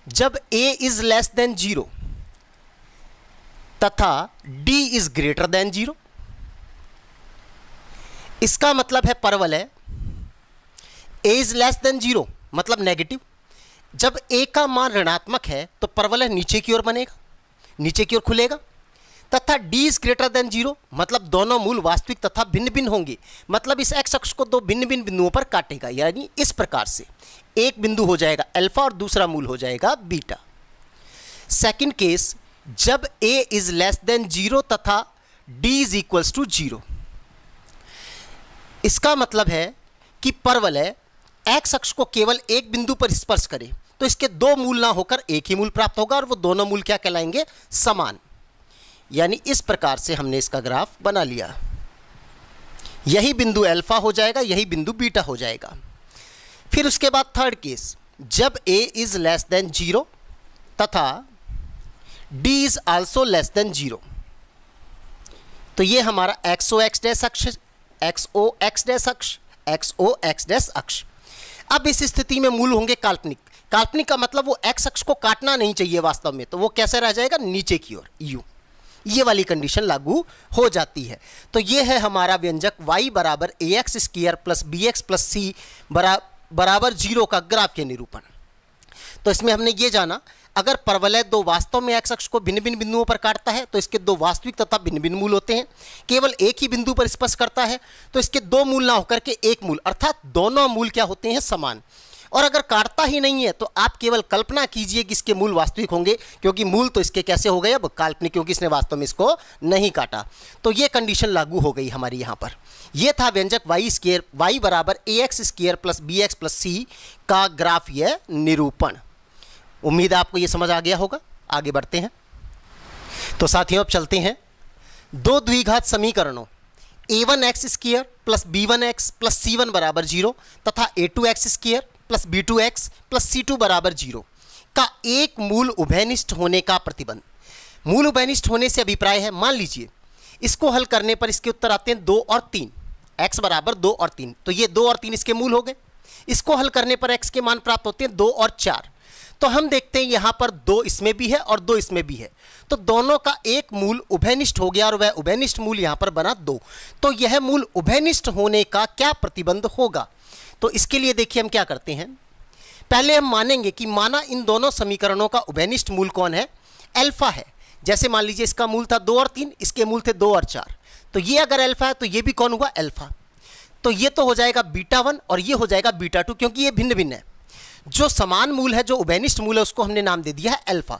[SPEAKER 1] जब a इज लेस देन 0 तथा d इज ग्रेटर देन 0। इसका मतलब है परवलय a इज लेस देन 0 मतलब नेगेटिव। जब a का मान ऋणात्मक है तो परवलय नीचे की ओर बनेगा। नीचे की ओर खुलेगा, तथा d इज ग्रेटर देन 0, मतलब दोनों मूल वास्तविक तथा भिन्न भिन्न होंगे, मतलब इस x अक्ष को दो भिन्न भिन्न बिंदुओं पर काटेगा, यानी इस प्रकार से एक बिंदु हो जाएगा अल्फा और दूसरा मूल हो जाएगा बीटा। सेकंड केस, जब a इज लेस देन 0 तथा d इज इक्वल्स टू 0, इसका मतलब है कि परवलय x अक्ष को केवल एक बिंदु पर स्पर्श करे तो इसके दो मूल ना होकर एक ही मूल प्राप्त होगा और वो दोनों मूल क्या कहलाएंगे, समान। यानी इस प्रकार से हमने इसका ग्राफ बना लिया। यही बिंदु अल्फा हो जाएगा, यही बिंदु बीटा हो जाएगा। फिर उसके बाद थर्ड केस, जब a इज लेस देन 0 तथा d is also less than 0, तो ये हमारा XOX डैश अक्ष, XOX डैश अक्ष, XOX डैश अक्ष। अब इस स्थिति में मूल होंगे काल्पनिक। काल्पनिक का मतलब वो x अक्ष को काटना नहीं चाहिए वास्तव में, तो वो कैसे रह जाएगा, नीचे की ओर u। ये वाली कंडीशन लागू हो जाती है। तो ये है हमारा व्यंजक y बराबर ax square plus bx plus c बराबर 0 का ग्राफ के निरूपण। तो इसमें हमने ये जाना, अगर परवलय दो वास्तव में x अक्ष को भिन्न भिन्न बिंदुओं पर काटता है तो इसके दो वास्तविक तथा भिन्न भिन्न मूल होते हैं। केवल एक ही बिंदु पर स्पर्श करता है तो इसके दो मूल ना होकर के एक मूल, अर्थात दोनों मूल क्या होते हैं, समान। और अगर काटता ही नहीं है तो आप केवल कल्पना कीजिए कि इसके मूल वास्तविक होंगे, क्योंकि मूल तो इसके कैसे हो गए अब, काल्पनिक, क्योंकि इसने वास्तव में इसको नहीं काटा। तो ये कंडीशन लागू हो गई हमारी यहाँ पर। ये था व्यंजक y बराबर ax square plus bx plus c का ग्राफीय निरूपण। उम्मीद है आपको ये समझ आ गया होगा। आगे बढ़ते हैं। तो साथियों अब चलते हैं दो द्विघात समीकरणों a1x square plus b1x plus c1 बराबर 0 तथा a2x square plus b2x plus c2 बराबर 0 का एक मूल उभयनिष्ठ होने का प्रतिबंध। मूल उभयनिष्ठ होने से अभिप्राय है, मान लीजिए इसको हल करने पर इसके उत्तर आते हैं 2 और 3, x बराबर 2 और 3, तो ये 2 और 3 इसके मूल हो गए। इसको हल करने पर x के मान प्राप्त होते हैं 2 और 4। तो हम देखते हैं यहाँ पर 2 इसमें भी है और 2 इसमें भी है, तो दोनों का एक मूल उभयनिष्ठ हो गया और वह उभयनिष्ठ मूल यहाँ पर बना 2। तो यह मूल उभयनिष्ठ होने का क्या प्रतिबंध होगा? तो इसके लिए देखिए हम क्या करते हैं, पहले हम मानेंगे कि माना इन दोनों समीकरणों का उभयनिष्ठ मूल कौन है, अल्फा है। जैसे मान लीजिए इसका मूल था 2 और 3, इसके मूल थे 2 और 4, तो ये अगर अल्फा है तो ये भी कौन हुआ, अल्फा। तो ये तो हो जाएगा बीटा 1 और ये हो जाएगा बीटा 2, क्योंकि ये भिन्न भिन्न है। जो समान मूल है, जो उभयनिष्ठ मूल है, उसको हमने नाम दे दिया है अल्फा।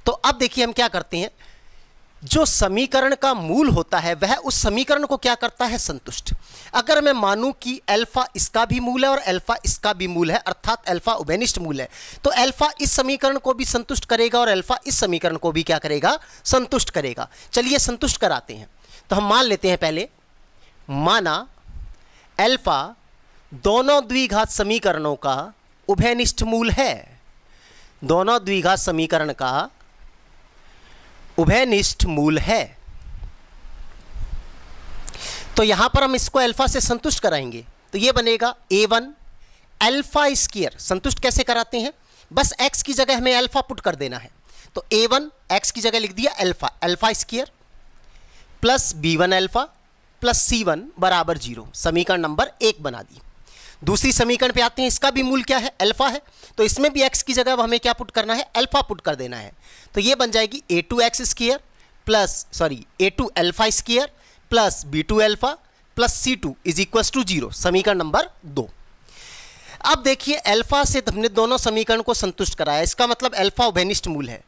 [SPEAKER 1] तो अब देखिए हम क्या करते हैं, जो समीकरण का मूल होता है वह उस समीकरण को क्या करता है, संतुष्ट। अगर मैं मानूं कि अल्फा इसका भी मूल है और अल्फा इसका भी मूल है, अर्थात अल्फा उभयनिष्ठ मूल है, तो अल्फा इस समीकरण को भी संतुष्ट करेगा और अल्फा इस समीकरण को भी क्या करेगा, संतुष्ट करेगा। चलिए संतुष्ट कराते हैं। तो हम मान लेते हैं पहले, माना अल्फा दोनों द्विघात समीकरणों का उभयनिष्ठ मूल है, दोनों द्विघात समीकरण का उभयनिष्ठ मूल है। तो यहां पर हम इसको अल्फा से संतुष्ट कराएंगे, तो ये बनेगा a1 अल्फा स्क्वायर। संतुष्ट कैसे कराते हैं, बस x की जगह हमें अल्फा पुट कर देना है। तो a1 x की जगह लिख दिया alpha, alpha square plus b1 alpha plus c1 बराबर 0, समीकरण नंबर 1 बना दी। दूसरी समीकरण पे आते हैं, इसका भी मूल क्या है, अल्फा है, तो इसमें भी x की जगह हमें क्या पुट करना है, अल्फा पुट कर देना है। तो ये बन जाएगी a2x square plus a2 alpha square plus b2 alpha plus c2 is equal to 0, समीकरण नंबर 2। अब देखिए अल्फा से हमने दोनों समीकरण को संतुष्ट कराया, इसका मतलब अल्फा उभयनिष्ठ मूल है।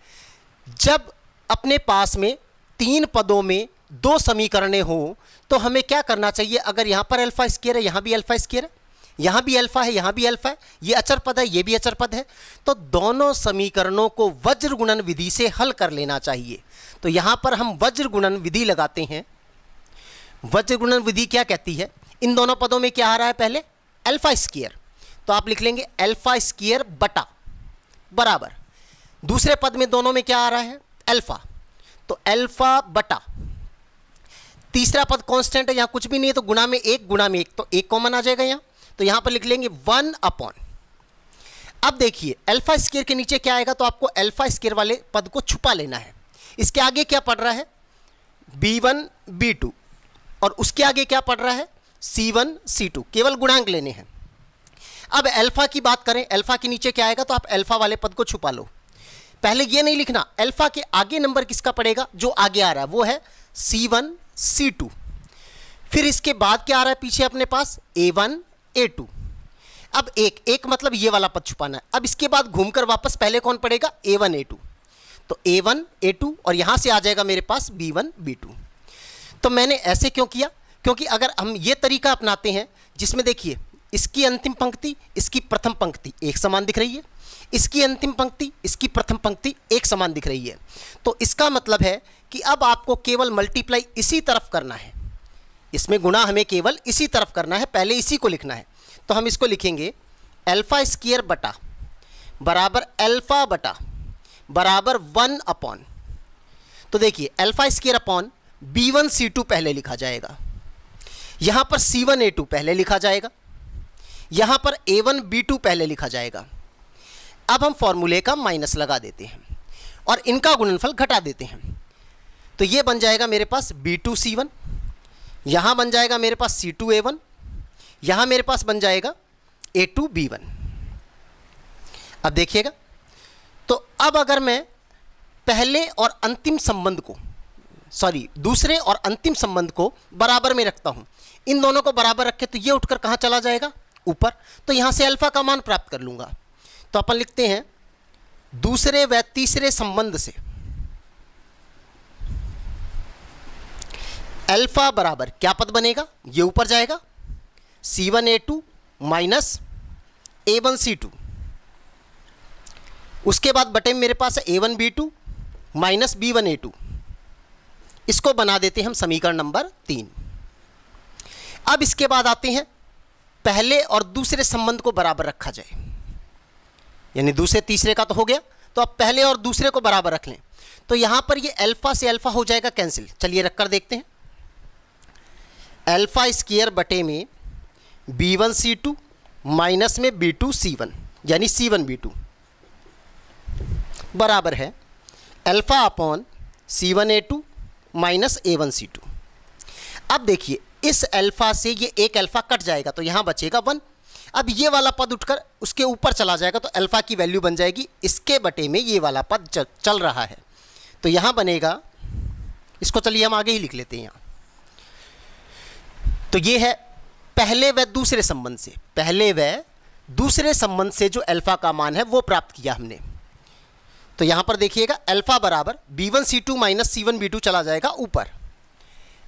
[SPEAKER 1] जब अपने पास में 3 पदों में 2 समीकरणें हो तो हमें क्या करना चाहिए, अगर यहाँ पर अल्फा स्क्वायर है, यहाँ भी अल्फा स्क्वायर है, यहाँ भी अल्फा है, यहाँ भी अल्फा है, ये अचर पद है, ये भी अचर पद है, तो दोनों समीकरणों को वज्र गुणन विधि से हल कर लेना चाहिए। तो यहाँ पर हम वज्र गुणन विधि लगाते हैं। वज्र गुणन विधि क्या कहती है, इन दोनों पदों में क्या आ रहा है, पहले अल्फा स्क्वायर, तो आप लिख लेंगे अल्फा स्क्वायर बटा बराबर, दूसरे पद में दोनों में क्या आ रहा है, अल्फा, तो अल्फा बटा, तीसरा पद कांस्टेंट है, यहाँ कुछ भी नहीं है, तो गुणा में 1, तो 1 कॉमन आ जाएगा यहाँ, तो यहां पर लिख लेंगे 1/। अब देखिए अल्फा स्क्वायर के नीचे क्या आएगा, तो आपको अल्फा स्क्वायर वाले पद को छुपा लेना है। इसके आगे क्या पड़ रहा है, b1 b2, और उसके आगे क्या पड़ रहा है, c1 c2, केवल गुणांक लेने हैं। अब अल्फा की बात करें, अल्फा के नीचे क्या आएगा, तो आप अल्फा वाले पद को छुपा लो। पहले ये नहीं लिखना, अल्फा के आगे नंबर किसका पड़ेगा, जो आगे आ रहा है वो है C1 C2, फिर इसके बाद क्या आ रहा है पीछे अपने पास A1 A2। अब एक मतलब ये वाला पद छुपाना है। अब इसके बाद घूमकर वापस पहले कौन पड़ेगा, A1 A2, तो A1 A2 और यहां से आ जाएगा मेरे पास B1 B2। तो मैंने ऐसे क्यों किया, क्योंकि अगर हम ये तरीका अपनाते हैं जिसमें देखिए इसकी अंतिम पंक्ति इसकी प्रथम पंक्ति एक समान दिख रही है, इसकी अंतिम पंक्ति इसकी प्रथम पंक्ति एक समान दिख रही है, तो इसका मतलब है कि अब आपको केवल मल्टीप्लाई इसी तरफ करना है, इसमें गुणा हमें केवल इसी तरफ करना है, पहले इसी को लिखना है। तो हम इसको लिखेंगे अल्फा स्क्वायर बटा बराबर अल्फा बटा बराबर 1 अपॉन, तो देखिए alpha square upon B1 C2 पहले लिखा जाएगा, यहां पर C1 A2 पहले लिखा जाएगा, यहां पर A1 B2 पहले लिखा जाएगा। अब हम फॉर्मूले का माइनस लगा देते हैं और इनका गुणनफल घटा देते हैं, तो ये बन जाएगा मेरे पास B2 C1, यहां बन जाएगा मेरे पास C2 A1, यहां मेरे पास बन जाएगा A2 B1। अब देखिएगा, तो अब अगर मैं पहले और अंतिम संबंध को दूसरे और अंतिम संबंध को बराबर में रखता हूं, इन दोनों को बराबर रखे तो ये उठकर कहां चला जाएगा, ऊपर, तो यहां से अल्फा का मान प्राप्त कर लूंगा। तो अपन लिखते हैं दूसरे व तीसरे संबंध से अल्फा बराबर क्या पद बनेगा, ये ऊपर जाएगा C1 A2 minus A1 C2, उसके बाद बटे में मेरे पास है A1 B2 minus B1 A2, इसको बना देते हैं हम समीकरण नंबर 3। अब इसके बाद आते हैं पहले और दूसरे संबंध को बराबर रखा जाए, यानी दूसरे तीसरे का तो हो गया, तो अब पहले और दूसरे को बराबर रख लें, तो यहां पर ये अल्फा से अल्फा हो जाएगा कैंसिल। चलिए रखकर देखते हैं, अल्फा स्क्वायर बटे में B1 C2 माइनस में B2 C1 यानी C1 B2 बराबर है alpha upon C1 A2 minus A1 C2। अब देखिए इस अल्फा से ये एक अल्फा कट जाएगा तो यहाँ बचेगा 1। अब ये वाला पद उठकर उसके ऊपर चला जाएगा तो अल्फा की वैल्यू बन जाएगी इसके बटे में ये वाला पद चल रहा है, तो यहाँ बनेगा, इसको चलिए हम आगे ही लिख लेते हैं यहाँ। तो ये है पहले व दूसरे संबंध से, पहले व दूसरे संबंध से जो अल्फा का मान है वो प्राप्त किया हमने। तो यहां पर देखिएगा अल्फा बराबर B1 C2 minus C1 B2 चला जाएगा ऊपर,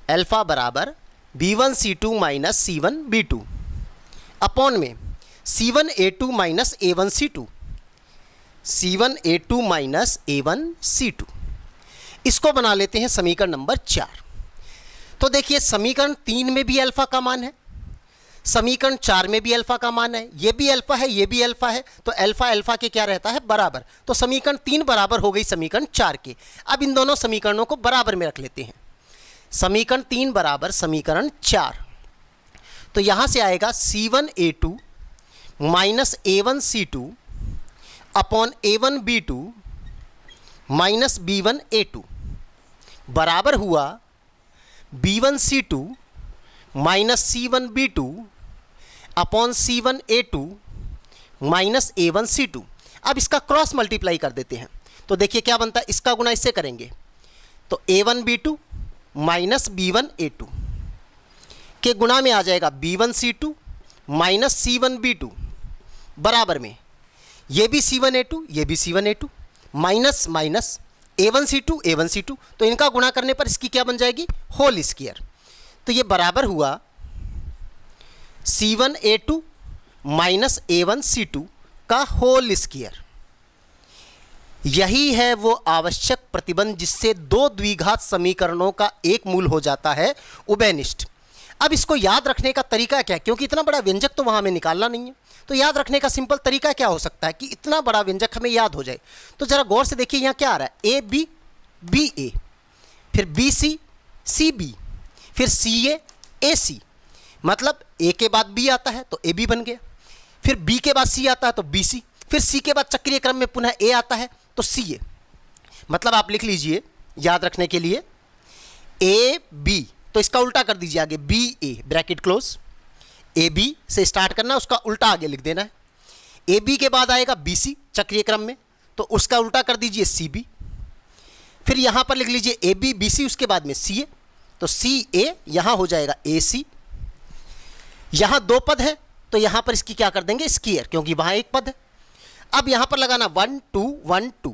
[SPEAKER 1] अल्फा बराबर B1 C2 minus C1 B2 upon में C1 A2 minus A1 C2, C1 A2 minus A1 C2, इसको बना लेते हैं समीकरण नंबर 4। तो देखिए समीकरण 3 में भी अल्फा का मान है, समीकरण 4 में भी अल्फा का मान है, ये भी अल्फा है ये भी अल्फा है, तो अल्फा अल्फा के क्या रहता है, बराबर। तो समीकरण 3 बराबर हो गई समीकरण 4 के। अब इन दोनों समीकरणों को बराबर में रख लेते हैं, समीकरण 3 बराबर समीकरण 4। तो यहां से आएगा C1 A2 minus A1 C2 upon A1 B2 minus B1 A2 बराबर हुआ B1 C2 minus C1 B2 upon C1 A2 minus A1 C2। अब इसका क्रॉस मल्टीप्लाई कर देते हैं, तो देखिए क्या बनता है, इसका गुना इससे करेंगे तो A1 B2 minus B1 A2 के गुणा में आ जाएगा B1 C2 minus C1 B2 बराबर में ये भी C1 A2 ये भी C1 A2 minus minus A1 C2 तो इनका गुणा करने पर इसकी क्या बन जाएगी, होल स्क्वायर। तो ये बराबर हुआ C1 A2 minus A1 C2 का होल स्क्वायर। यही है वो आवश्यक प्रतिबंध जिससे दो द्विघात समीकरणों का एक मूल हो जाता है उभयनिष्ठ। अब इसको याद रखने का तरीका क्या है, क्योंकि इतना बड़ा व्यंजक तो वहां हमें निकालना नहीं है, तो याद रखने का सिंपल तरीका क्या हो सकता है कि इतना बड़ा व्यंजक हमें याद हो जाए। तो जरा गौर से देखिए यहाँ क्या आ रहा है, ए बी बी ए, फिर बी सी सी बी, फिर सी ए सी, मतलब ए के बाद बी आता है तो ए बी बन गया, फिर बी के बाद सी आता है तो बी सी, फिर सी के बाद चक्रीय क्रम में पुनः ए आता है तो सी ए। मतलब आप लिख लीजिए याद रखने के लिए ए बी, तो इसका उल्टा कर दीजिए आगे B A bracket close, A B से स्टार्ट करना उसका उल्टा आगे लिख देना है, ए बी के बाद आएगा बी सी चक्रीय क्रम में, तो उसका उल्टा कर दीजिए सी बी, फिर यहाँ पर लिख लीजिए ए बी बी सी, उसके बाद में सी ए, तो सी ए यहाँ हो जाएगा ए सी। यहाँ दो पद है तो यहाँ पर इसकी क्या कर देंगे स्क्वायर, क्योंकि वहाँ एक पद है। अब यहाँ पर लगाना 1 2 1 2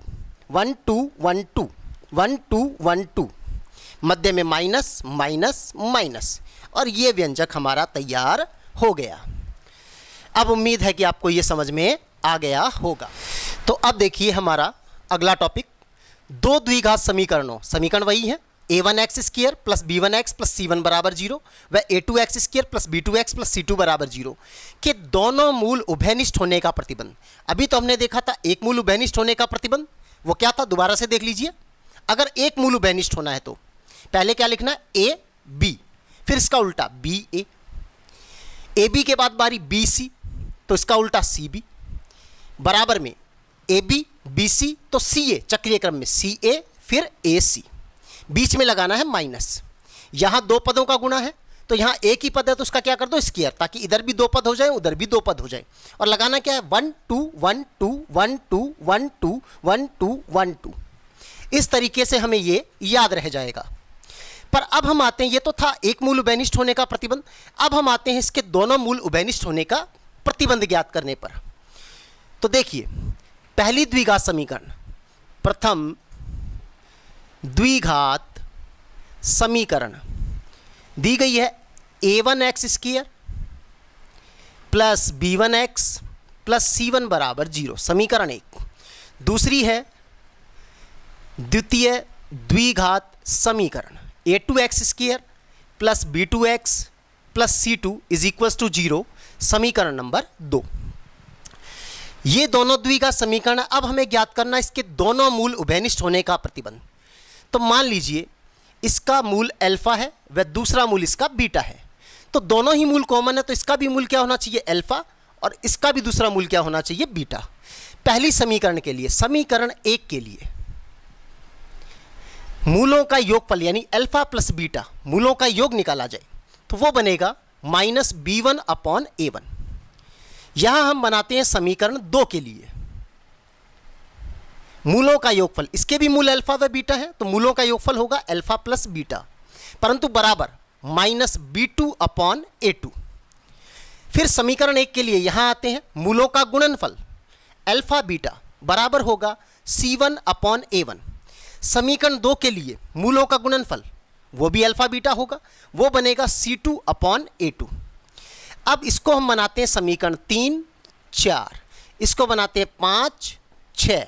[SPEAKER 1] 1 2 1 2 1 2 1 2, मध्य में माइनस माइनस माइनस, और ये व्यंजक हमारा तैयार हो गया। अब उम्मीद है कि आपको ये समझ में आ गया होगा। तो अब देखिए हमारा अगला टॉपिक, दो द्विघात समीकरणों, समीकरण वही है a1x square plus b1x plus c1 बराबर 0 व a2x square plus b2x plus c2 बराबर 0 के दोनों मूल उभयनिष्ठ होने का प्रतिबंध। अभी तो हमने देखा था एक मूल उभयनिष्ठ होने का प्रतिबंध, वो क्या था दोबारा से देख लीजिए। अगर एक मूल उभयनिष्ठ होना है तो पहले क्या लिखना है ए बी, फिर इसका उल्टा बी ए, ए बी के बाद बारी बी सी, तो इसका उल्टा सी बी, बराबर में ए बी बी सी, तो सी ए चक्रीय क्रम में सी ए, फिर ए सी, बीच में लगाना है माइनस। यहाँ दो पदों का गुणा है तो यहाँ एक ही पद है तो उसका क्या कर दो स्क्वायर, ताकि इधर भी दो पद हो जाए उधर भी दो पद हो जाए। और लगाना क्या है 1 2 1 2 1 2 1 2 1 2 1 2, इस तरीके से हमें ये याद रह जाएगा। पर अब हम आते हैं, ये तो था एक मूल उभयनिष्ठ होने का प्रतिबंध, अब हम आते हैं इसके दोनों मूल उभयनिष्ठ होने का प्रतिबंध ज्ञात करने पर। तो देखिए पहली द्विघात समीकरण, प्रथम द्विघात समीकरण दी गई है a1x square plus b1x plus c1 बराबर 0, समीकरण एक। दूसरी है द्वितीय द्विघात समीकरण a2x square plus b2x plus c2 is equals to 0, समीकरण नंबर 2। ये दोनों द्विघात समीकरण अब हमें ज्ञात करना इसके दोनों मूल उभयनिष्ठ होने का प्रतिबंध। तो मान लीजिए इसका मूल अल्फा है व दूसरा मूल इसका बीटा है, तो दोनों ही मूल कॉमन है तो इसका भी मूल क्या होना चाहिए अल्फा और इसका भी दूसरा मूल क्या होना चाहिए बीटा। पहली समीकरण के लिए, समीकरण एक के लिए मूलों का योगफल यानी अल्फा प्लस बीटा मूलों का योग निकाला जाए तो वो बनेगा माइनस b1 अपॉन a1। यहां हम बनाते हैं समीकरण 2 के लिए, मूलों का योगफल, इसके भी मूल अल्फा व बीटा है तो मूलों का योगफल होगा अल्फा प्लस बीटा, परंतु बराबर माइनस b2 अपॉन a2। फिर समीकरण 1 के लिए यहां आते हैं, मूलों का गुणनफल अल्फा बीटा बराबर होगा c1 अपॉन a1। समीकरण 2 के लिए मूलों का गुणनफल वो भी अल्फा बीटा होगा, वो बनेगा c2 अपॉन a2। अब इसको हम बनाते हैं समीकरण 3 4, इसको बनाते हैं 5 6,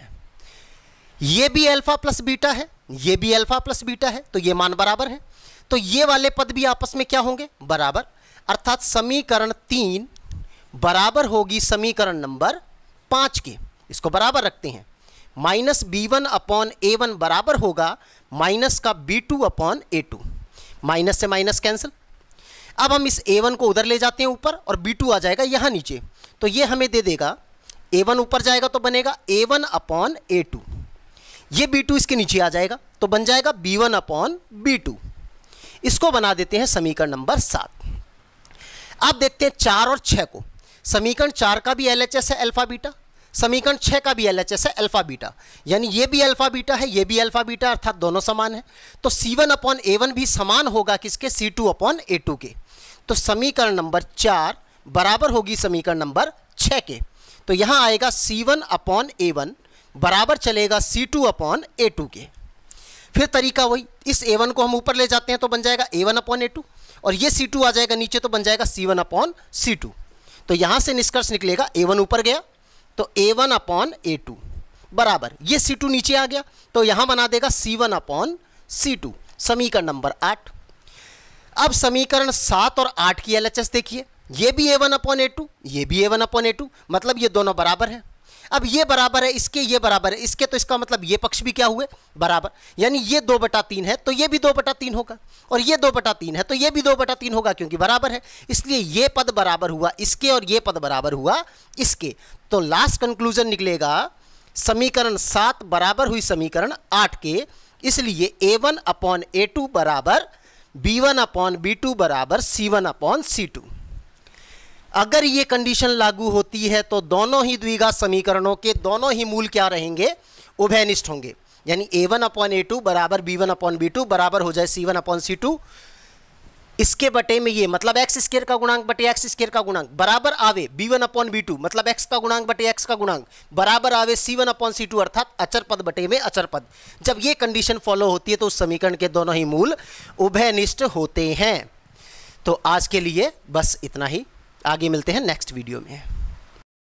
[SPEAKER 1] ये भी अल्फा प्लस बीटा है ये भी अल्फा प्लस बीटा है तो ये मान बराबर है, तो ये वाले पद भी आपस में क्या होंगे बराबर, अर्थात समीकरण 3 बराबर होगी समीकरण नंबर 5 के। इसको बराबर रखते हैं, माइनस b1 अपॉन a1 बराबर होगा माइनस का b2 अपॉन a2, माइनस से माइनस कैंसिल। अब हम इस a1 को उधर ले जाते हैं ऊपर और b2 आ जाएगा यहाँ नीचे, तो ये हमें दे देगा a1 ऊपर जाएगा तो बनेगा a1 अपॉन a2, ये b2 इसके नीचे आ जाएगा तो बन जाएगा b1 अपॉन b2। इसको बना देते हैं समीकरण नंबर 7। अब देखते हैं 4 और 6 को, समीकरण 4 का भी LHS है अल्फा बीटा, समीकरण 6 का भी LHS है अल्फा बीटा, यानी ये भी अल्फा बीटा है ये भी अल्फा बीटा, अर्थात दोनों समान है, तो c1 अपॉन a1 भी समान होगा किसके c2 अपॉन a2 के। तो समीकरण नंबर 4 बराबर होगी समीकरण नंबर 6 के, तो यहाँ आएगा c1 अपॉन a1 बराबर चलेगा c2 अपॉन a2 के। फिर तरीका वही, इस a1 को हम ऊपर ले जाते हैं तो बन जाएगा a1 अपॉन a2, और ये c2 आ जाएगा नीचे तो बन जाएगा c1 अपॉन c2। तो यहाँ से निष्कर्ष निकलेगा a1 ऊपर गया तो a1 अपॉन a2 बराबर, ये c2 नीचे आ गया तो यहाँ बना देगा c1 अपॉन c2, समीकरण नंबर 8। अब समीकरण 7 और 8 की LHS देखिए, ये भी a1 अपॉन a2 ये भी a1 अपॉन a2, मतलब ये दोनों बराबर हैं। अब ये बराबर है इसके, ये बराबर है इसके, तो इसका मतलब ये पक्ष भी क्या हुए बराबर, यानी ये 2/3 है तो ये भी 2/3 होगा, और ये 2/3 है तो ये भी 2/3 होगा क्योंकि बराबर है, इसलिए ये पद बराबर हुआ इसके और ये पद बराबर हुआ इसके। तो लास्ट कंक्लूजन निकलेगा समीकरण 7 बराबर हुई समीकरण 8 के, इसलिए a1 अपॉन a2 बराबर b1 अपॉन b2 बराबर c1 अपॉन c2। अगर ये कंडीशन लागू होती है तो दोनों ही द्विघात समीकरणों के दोनों ही मूल क्या रहेंगे, उभयनिष्ठ होंगे। यानी a1/a2 बराबर b1/b2 बराबर हो जाए c1/c2, इसके बटे में ये मतलब एक्स स्क्वायर का गुणांक बटे एक्स स्क्वायर का गुणांक बराबर आवे b1/b2 मतलब एक्स का गुणांक बटे एक्स का गुणांक बराबर आवे c1/c2 अर्थात अचर पद बटे में अचर पद। जब ये कंडीशन फॉलो होती है तो उस समीकरण के दोनों ही मूल उभयनिष्ठ होते हैं। तो आज के लिए बस इतना ही, आगे मिलते हैं नेक्स्ट वीडियो में।